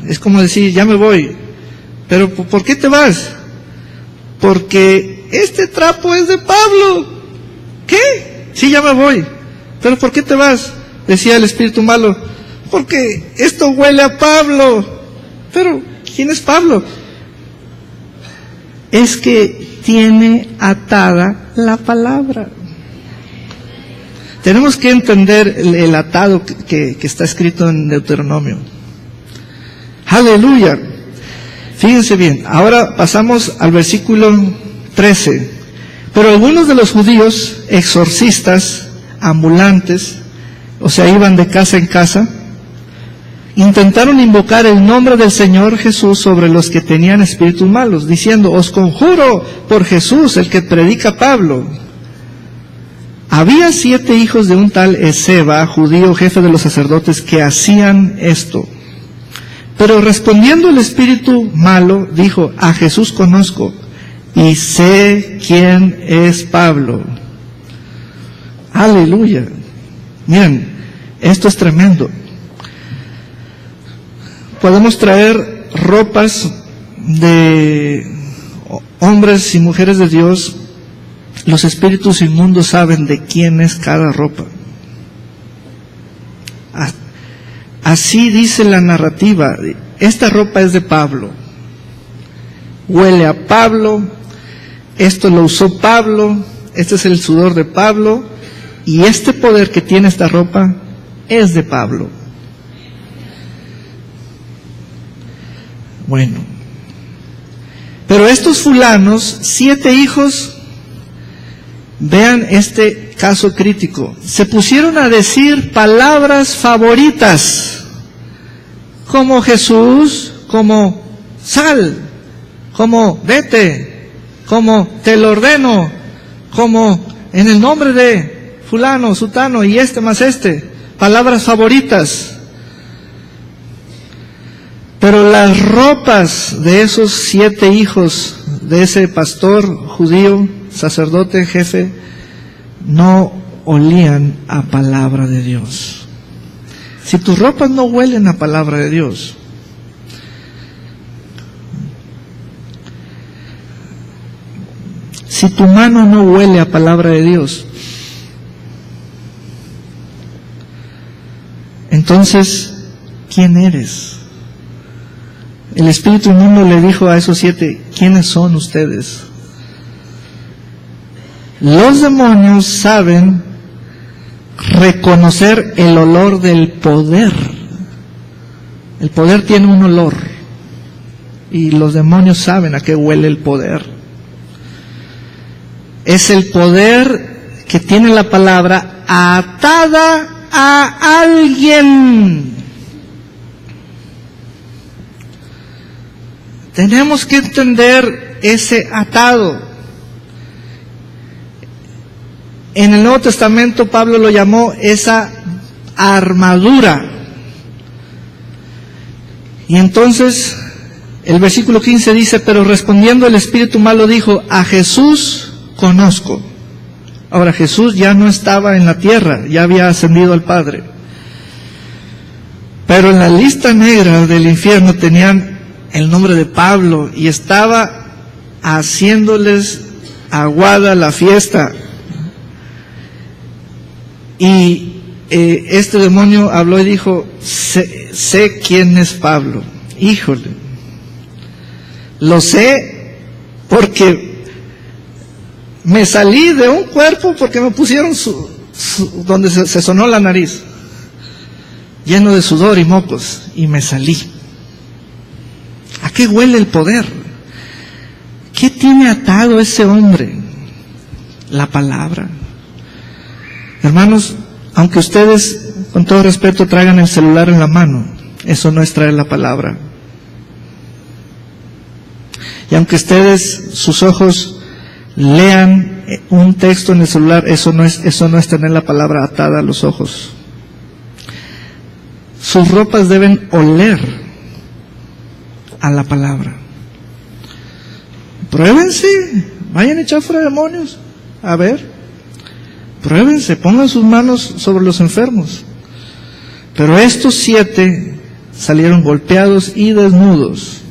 es como decir, ya me voy, pero ¿por qué te vas? Porque este trapo es de Pablo. ¿Qué? Sí, ya me voy, pero ¿por qué te vas? Decía el espíritu malo, porque esto huele a Pablo. Pero, ¿quién es Pablo? Es que tiene atada la palabra. Tenemos que entender el atado que está escrito en Deuteronomio. Aleluya. Fíjense bien, ahora pasamos al versículo 13. Pero algunos de los judíos, exorcistas, ambulantes, o sea, iban de casa en casa, intentaron invocar el nombre del Señor Jesús sobre los que tenían espíritus malos, diciendo, os conjuro por Jesús, el que predica Pablo. Había 7 hijos de un tal Esceva, judío, jefe de los sacerdotes, que hacían esto. Pero respondiendo el espíritu malo, dijo, a Jesús conozco, y sé quién es Pablo. Aleluya. Miren, esto es tremendo. Podemos traer ropas de hombres y mujeres de Dios. Los espíritus inmundos saben de quién es cada ropa. Así dice la narrativa. Esta ropa es de Pablo. Huele a Pablo. Esto lo usó Pablo. Este es el sudor de Pablo. Y este poder que tiene esta ropa es de Pablo. Bueno. Pero estos fulanos, 7 hijos, vean este caso crítico, se pusieron a decir palabras favoritas, como Jesús, como sal, como vete, como te lo ordeno, como en el nombre de fulano, sutano y este más este, palabras favoritas. Pero las ropas de esos 7 hijos de ese pastor judío, sacerdote, jefe, no olían a palabra de Dios. Si tus ropas no huelen a palabra de Dios, si tu mano no huele a palabra de Dios, entonces, ¿quién eres? El espíritu inmundo le dijo a esos 7, ¿quiénes son ustedes? Los demonios saben reconocer el olor del poder. El poder tiene un olor y los demonios saben a qué huele el poder. Es el poder que tiene la palabra atada a alguien. Tenemos que entender ese atado. En el Nuevo Testamento Pablo lo llamó esa armadura. Y entonces el versículo 15 dice, pero respondiendo el espíritu malo dijo, a Jesús conozco. Ahora Jesús ya no estaba en la tierra, ya había ascendido al Padre. Pero en la lista negra del infierno tenían el nombre de Pablo y estaba haciéndoles aguada la fiesta. Y este demonio habló y dijo, sé quién es Pablo. Híjole, lo sé porque Me salí de un cuerpo porque me pusieron donde se sonó la nariz, lleno de sudor y mocos, y me salí. ¿A qué huele el poder? ¿Qué tiene atado ese hombre? La palabra. Hermanos, aunque ustedes, con todo respeto, traigan el celular en la mano, eso no es traer la palabra. Y aunque ustedes, sus ojos, lean un texto en el celular, eso no es tener la palabra atada a los ojos. Sus ropas deben oler a la palabra. Pruébense, vayan a echar fuera demonios, a ver, pruébense, pongan sus manos sobre los enfermos. Pero estos 7 salieron golpeados y desnudos.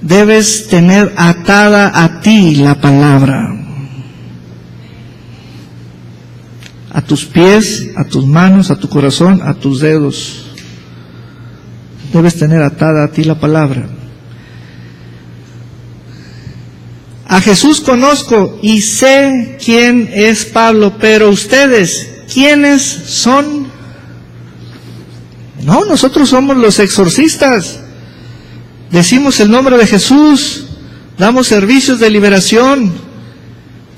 Debes tener atada a ti la palabra, a tus pies, a tus manos, a tu corazón, a tus dedos. Debes tener atada a ti la palabra. A Jesús conozco y sé quién es Pablo, pero ustedes, ¿quiénes son? No, nosotros somos los exorcistas. Decimos el nombre de Jesús, damos servicios de liberación,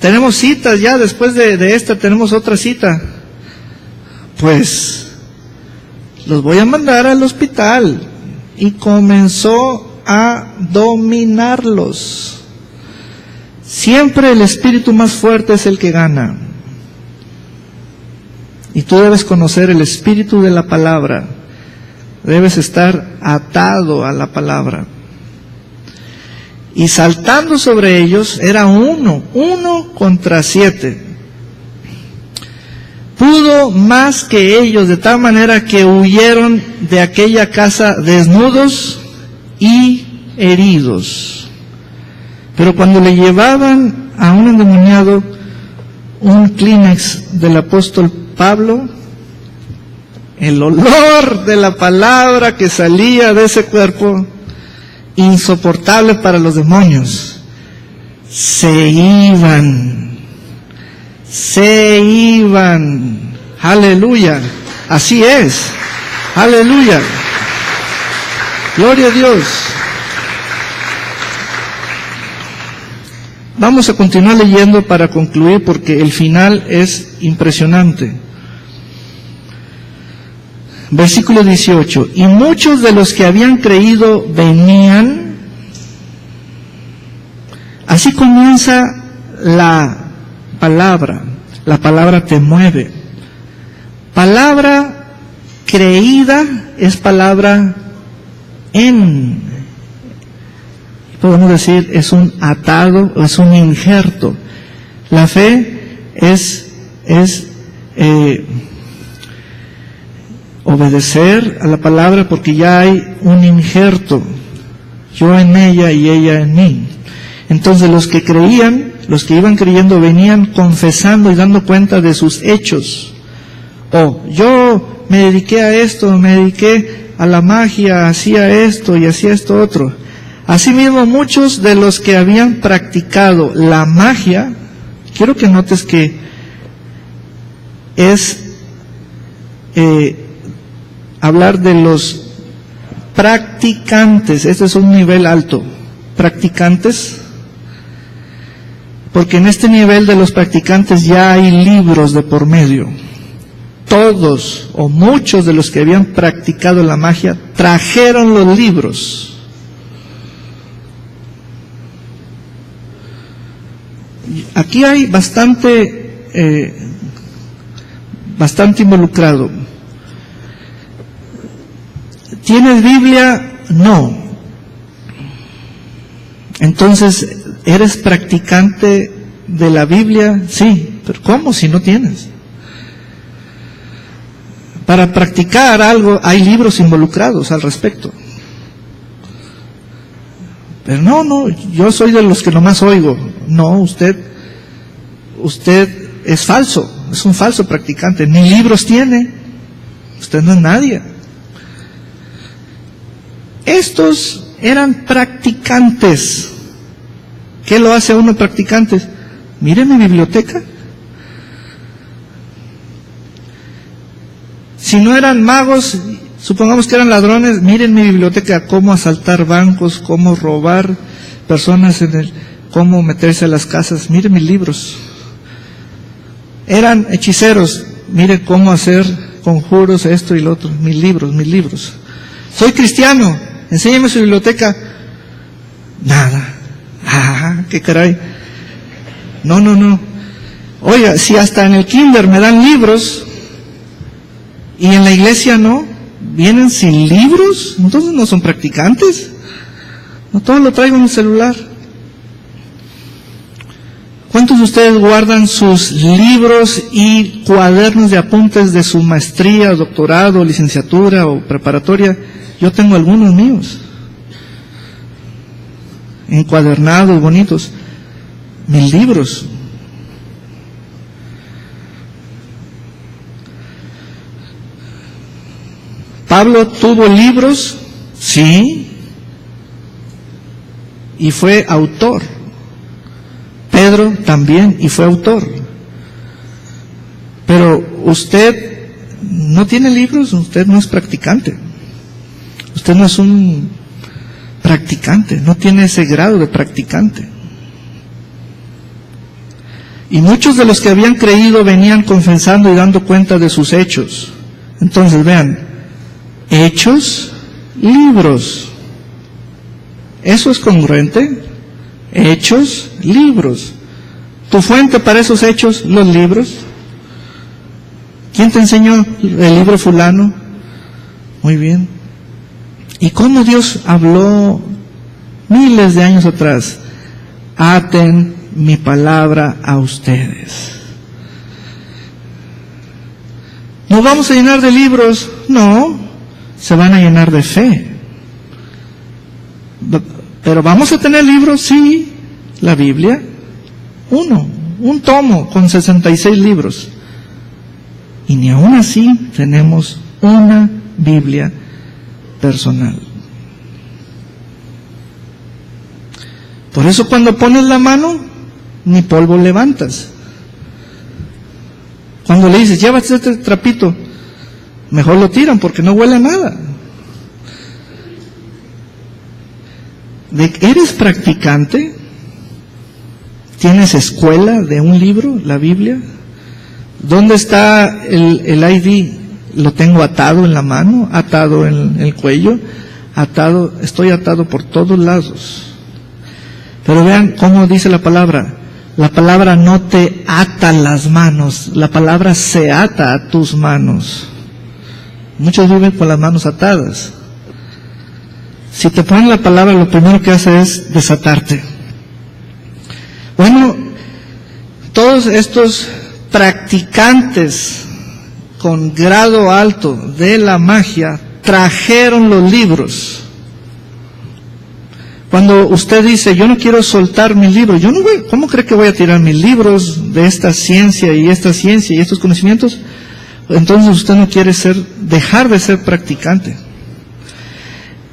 tenemos citas ya, después de esta tenemos otra cita. Pues los voy a mandar al hospital. Y comenzó a dominarlos. Siempre el espíritu más fuerte es el que gana. Y tú debes conocer el espíritu de la palabra. Debes estar atado a la palabra. Y saltando sobre ellos, era uno contra 7. Pudo más que ellos, de tal manera que huyeron de aquella casa desnudos y heridos. Pero cuando le llevaban a un endemoniado un Kleenex del apóstol Pablo, el olor de la palabra que salía de ese cuerpo, insoportable para los demonios, se iban. Aleluya. Así es. Aleluya. Gloria a Dios. Vamos a continuar leyendo para concluir porque el final es impresionante. Versículo 18. Y muchos de los que habían creído venían. Así comienza la palabra. La palabra te mueve. Palabra creída es palabra en. Podemos decir, es un atado, es un injerto. La fe es obedecer a la palabra porque ya hay un injerto. Yo en ella y ella en mí. Entonces los que creían, los que iban creyendo, venían confesando y dando cuenta de sus hechos. Yo me dediqué a esto, me dediqué a la magia, hacía esto y hacía esto otro. Asimismo, muchos de los que habían practicado la magia, quiero que notes que es hablar de los practicantes. Este es un nivel alto. Practicantes. Porque en este nivel de los practicantes ya hay libros de por medio. Todos o muchos de los que habían practicado la magia trajeron los libros. Aquí hay bastante involucrado. ¿Tienes Biblia? No. Entonces, ¿eres practicante de la Biblia? Sí. ¿Pero cómo si no tienes? Para practicar algo hay libros involucrados al respecto. Pero no, yo soy de los que nomás oigo. No, usted es falso, es un falso practicante. Ni libros tiene. Usted no es nadie. Estos eran practicantes. ¿Qué lo hace a uno practicante? Mire mi biblioteca. Si no eran magos, supongamos que eran ladrones, miren mi biblioteca, cómo asaltar bancos, cómo robar personas, cómo meterse a las casas, miren mis libros. Eran hechiceros, miren cómo hacer conjuros, esto y lo otro, mis libros. Soy cristiano, enséñame su biblioteca. Nada. Qué caray. No. Oiga, si hasta en el kinder me dan libros y en la iglesia no, vienen sin libros, entonces no son practicantes. No, todo lo traigo en el celular. ¿Cuántos de ustedes guardan sus libros y cuadernos de apuntes de su maestría, doctorado, licenciatura o preparatoria? Yo tengo algunos míos, encuadernados, bonitos, mis libros. Pablo tuvo libros, sí, y fue autor. Pedro también, y fue autor. Pero usted no tiene libros, usted no es practicante. Usted no es un practicante, no tiene ese grado de practicante. Y muchos de los que habían creído venían confesando y dando cuenta de sus hechos. Entonces vean, hechos, libros. ¿Eso es congruente? Hechos, libros. ¿Tu fuente para esos hechos? Los libros. ¿Quién te enseñó el libro fulano? Muy bien. ¿Y cómo Dios habló miles de años atrás? Aten mi palabra a ustedes. ¿Nos vamos a llenar de libros? No, se van a llenar de fe. Pero ¿vamos a tener libros? Sí, la Biblia. Un tomo con 66 libros. Y ni aún así tenemos una Biblia personal. Por eso cuando pones la mano, ni polvo levantas. Cuando le dices, llévate este trapito, mejor lo tiran porque no huele a nada. ¿Eres practicante? ¿Tienes escuela de un libro, la Biblia? ¿Dónde está el ID? Lo tengo atado en la mano, atado en el cuello, estoy atado por todos lados. Pero vean cómo dice la palabra. La palabra no te ata las manos, la palabra se ata a tus manos. Muchos viven con las manos atadas. Si te ponen la palabra, lo primero que hace es desatarte. Bueno, todos estos practicantes con grado alto de la magia trajeron los libros. Cuando usted dice, yo no quiero soltar mis libros, ¿cómo cree que voy a tirar mis libros de esta ciencia y estos conocimientos? Entonces usted no quiere dejar de ser practicante.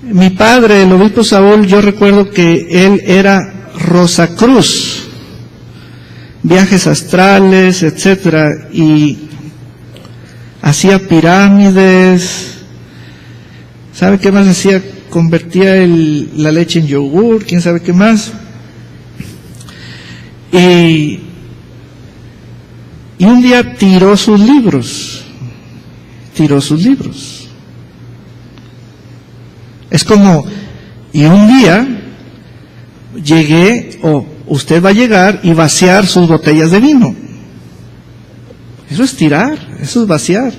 Mi padre, el obispo Saúl, yo recuerdo que él era Rosacruz, viajes astrales, etcétera, y hacía pirámides. ¿Sabe qué más hacía? Convertía la leche en yogur, quién sabe qué más. Y un día tiró sus libros. Es como, y un día usted va a llegar y vaciar sus botellas de vino. Eso es tirar, eso es vaciar.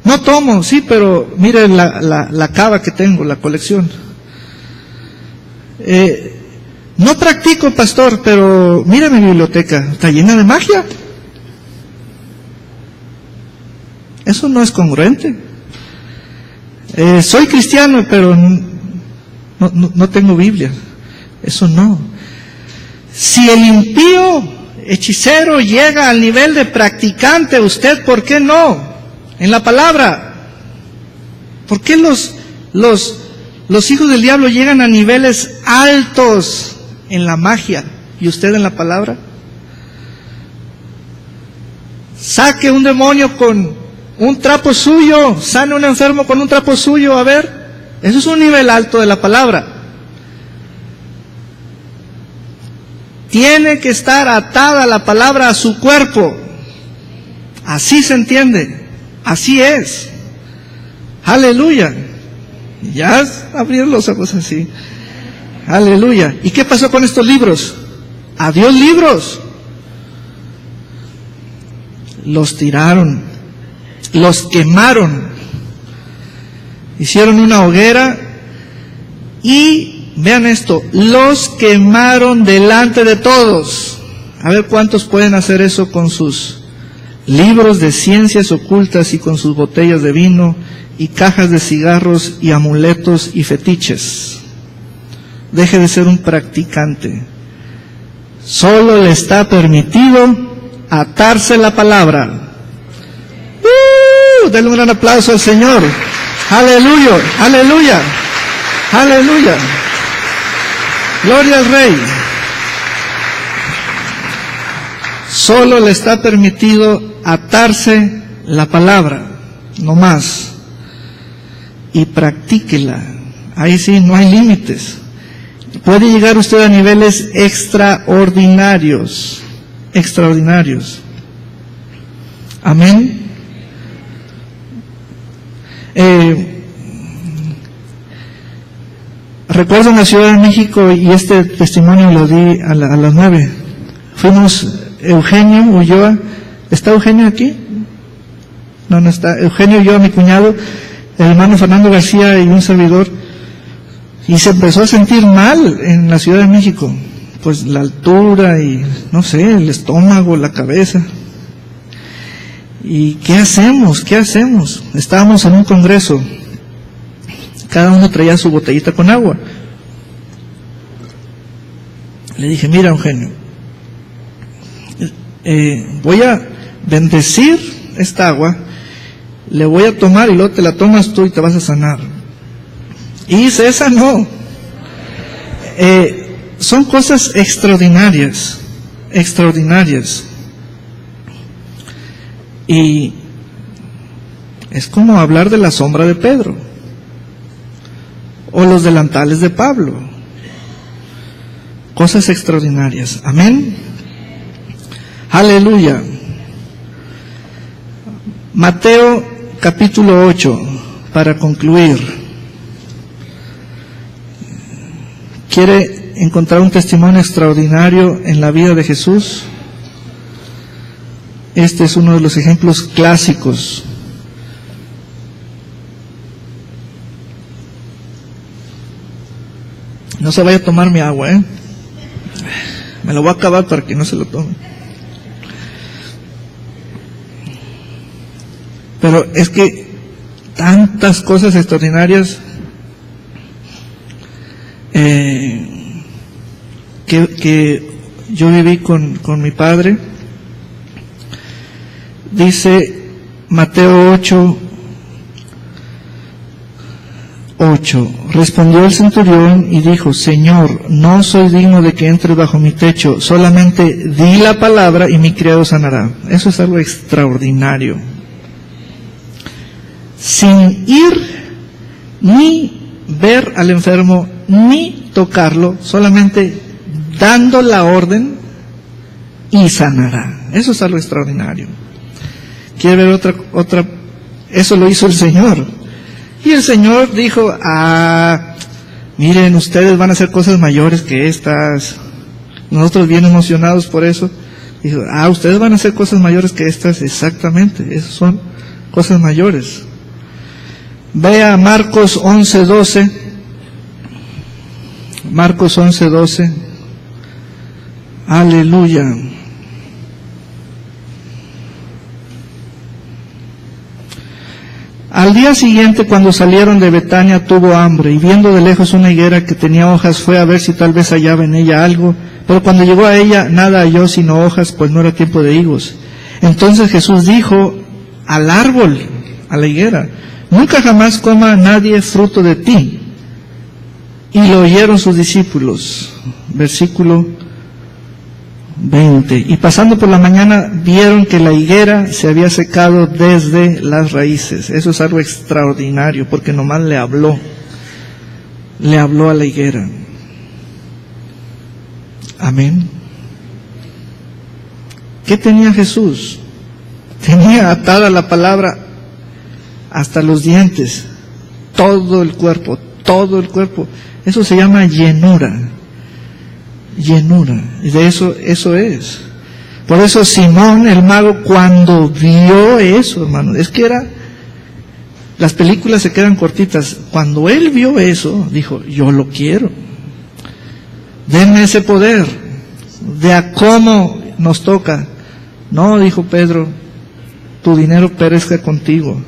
No tomo, sí, pero mire la cava que tengo, la colección. No practico, pastor, pero mira mi biblioteca, está llena de magia. Eso no es congruente. Soy cristiano, pero no tengo Biblia. Eso no. Si el impío hechicero llega al nivel de practicante, usted, ¿por qué no? En la palabra. ¿Por qué los hijos del diablo llegan a niveles altos en la magia? ¿Y usted en la palabra? Saque un demonio con un trapo suyo, sane un enfermo con un trapo suyo, a ver. Eso es un nivel alto de la palabra. Tiene que estar atada la palabra a su cuerpo. Así se entiende. Así es. Aleluya. Ya abrieron los ojos así. Aleluya. ¿Y qué pasó con estos libros? Adiós libros. Los tiraron. Los quemaron. Hicieron una hoguera y vean esto, los quemaron delante de todos. A ver cuántos pueden hacer eso con sus libros de ciencias ocultas y con sus botellas de vino y cajas de cigarros y amuletos y fetiches. Deje de ser un practicante. Solo le está permitido atarse la palabra. Denle un gran aplauso al Señor. Aleluya, aleluya, aleluya. Gloria al Rey. Solo le está permitido atarse la palabra, no más. Y practíquela. Ahí sí, no hay límites. Puede llegar usted a niveles extraordinarios. Extraordinarios. Amén. Recuerdo en la Ciudad de México, y este testimonio lo di a las 9. Fuimos Eugenio Ulloa. ¿Está Eugenio aquí? No, no está. Eugenio Ulloa, mi cuñado, el hermano Fernando García y un servidor. Y se empezó a sentir mal en la Ciudad de México. Pues la altura y, no sé, el estómago, la cabeza. ¿Y qué hacemos? ¿Qué hacemos? Estábamos en un congreso. Cada uno traía su botellita con agua. Le dije, mira, Eugenio, voy a bendecir esta agua, le voy a tomar y luego te la tomas tú y te vas a sanar. Y se sanó. Son cosas extraordinarias, extraordinarias. Y es como hablar de la sombra de Pedro, o los delantales de Pablo. Cosas extraordinarias. Amén. Aleluya. Mateo capítulo 8, para concluir. ¿Quiere encontrar un testimonio extraordinario en la vida de Jesús? Este es uno de los ejemplos clásicos. No se vaya a tomar mi agua, me lo voy a acabar para que no se lo tome. Pero es que tantas cosas extraordinarias que yo viví con mi padre. Dice Mateo 8, respondió el centurión y dijo, Señor, no soy digno de que entres bajo mi techo, solamente di la palabra y mi criado sanará. Eso es algo extraordinario. Sin ir ni ver al enfermo, ni tocarlo, solamente dando la orden y sanará. Eso es algo extraordinario. ¿Quiere ver otra? Eso lo hizo el Señor. Y el Señor dijo, miren, ustedes van a hacer cosas mayores que estas. Nosotros bien emocionados por eso. Dijo, ustedes van a hacer cosas mayores que estas. Exactamente, esas son cosas mayores. Vea Marcos 11:12. Marcos 11:12. Aleluya. Al día siguiente, cuando salieron de Betania, tuvo hambre, y viendo de lejos una higuera que tenía hojas, fue a ver si tal vez hallaba en ella algo, pero cuando llegó a ella, nada halló sino hojas, pues no era tiempo de higos. Entonces Jesús dijo al árbol, a la higuera, nunca jamás coma nadie fruto de ti. Y lo oyeron sus discípulos. Versículo 20. Y pasando por la mañana vieron que la higuera se había secado desde las raíces. Eso es algo extraordinario, porque nomás le habló a la higuera. Amén. ¿Qué tenía Jesús? Tenía atada la palabra hasta los dientes, todo el cuerpo. Eso se llama llenura. Y de eso es. Por eso Simón el mago, cuando vio eso, hermano, es que las películas se quedan cortitas. Cuando él vio eso, dijo, yo lo quiero. Denme ese poder. De a cómo nos toca. No, dijo Pedro, tu dinero perezca contigo.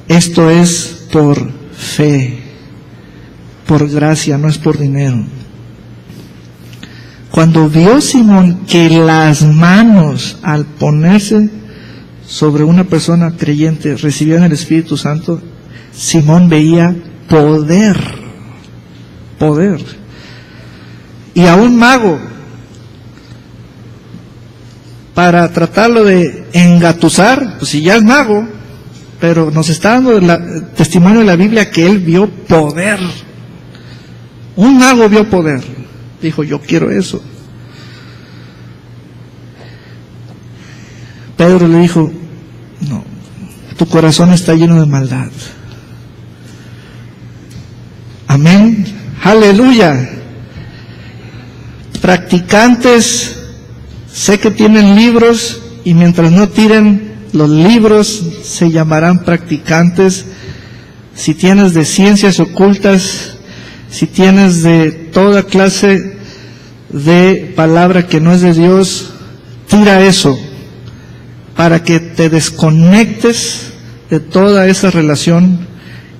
Esto es por fe, por gracia, no es por dinero. Cuando vio Simón que las manos, al ponerse sobre una persona creyente, recibían el Espíritu Santo, Simón veía poder. Y a un mago, para tratarlo de engatusar, pues si ya es mago, pero nos está dando el testimonio de la Biblia que él vio poder. Un mago vio poder. Dijo, yo quiero eso. Pedro le dijo, no, tu corazón está lleno de maldad. Amén. Aleluya. Practicantes, sé que tienen libros y mientras no tiren los libros se llamarán practicantes. Si tienes de ciencias ocultas, si tienes de toda clase de palabra que no es de Dios, tira eso para que te desconectes de toda esa relación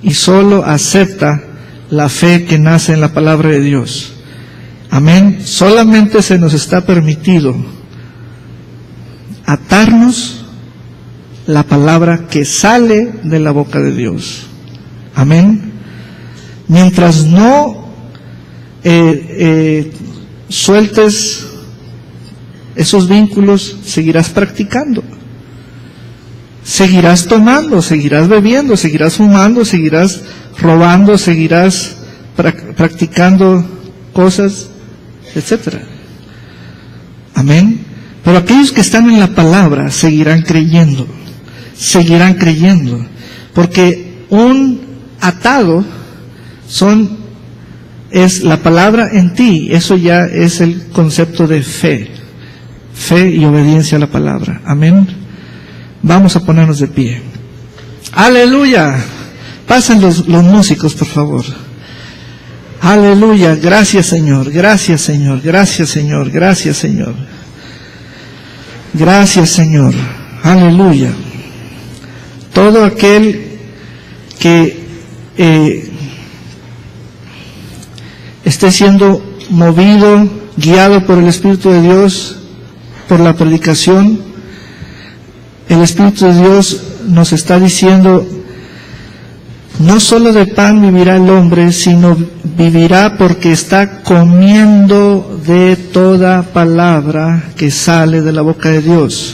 y solo acepta la fe que nace en la palabra de Dios. Amén. Solamente se nos está permitido atarnos la palabra que sale de la boca de Dios. Amén. Mientras no sueltes esos vínculos, seguirás practicando. Seguirás tomando, seguirás bebiendo, seguirás fumando, seguirás robando, seguirás practicando cosas, etcétera. Amén. Pero aquellos que están en la palabra seguirán creyendo, porque un atado es la palabra en ti. Eso ya es el concepto de fe y obediencia a la palabra. Amén. Vamos a ponernos de pie. Aleluya. Pasen los músicos, por favor. Aleluya. Gracias, Señor. Gracias, Señor. Gracias, Señor. Gracias, Señor. Gracias, Señor. Aleluya. Todo aquel que esté siendo movido, guiado por el Espíritu de Dios, por la predicación, el Espíritu de Dios nos está diciendo, no solo de pan vivirá el hombre, sino vivirá porque está comiendo de toda palabra que sale de la boca de Dios.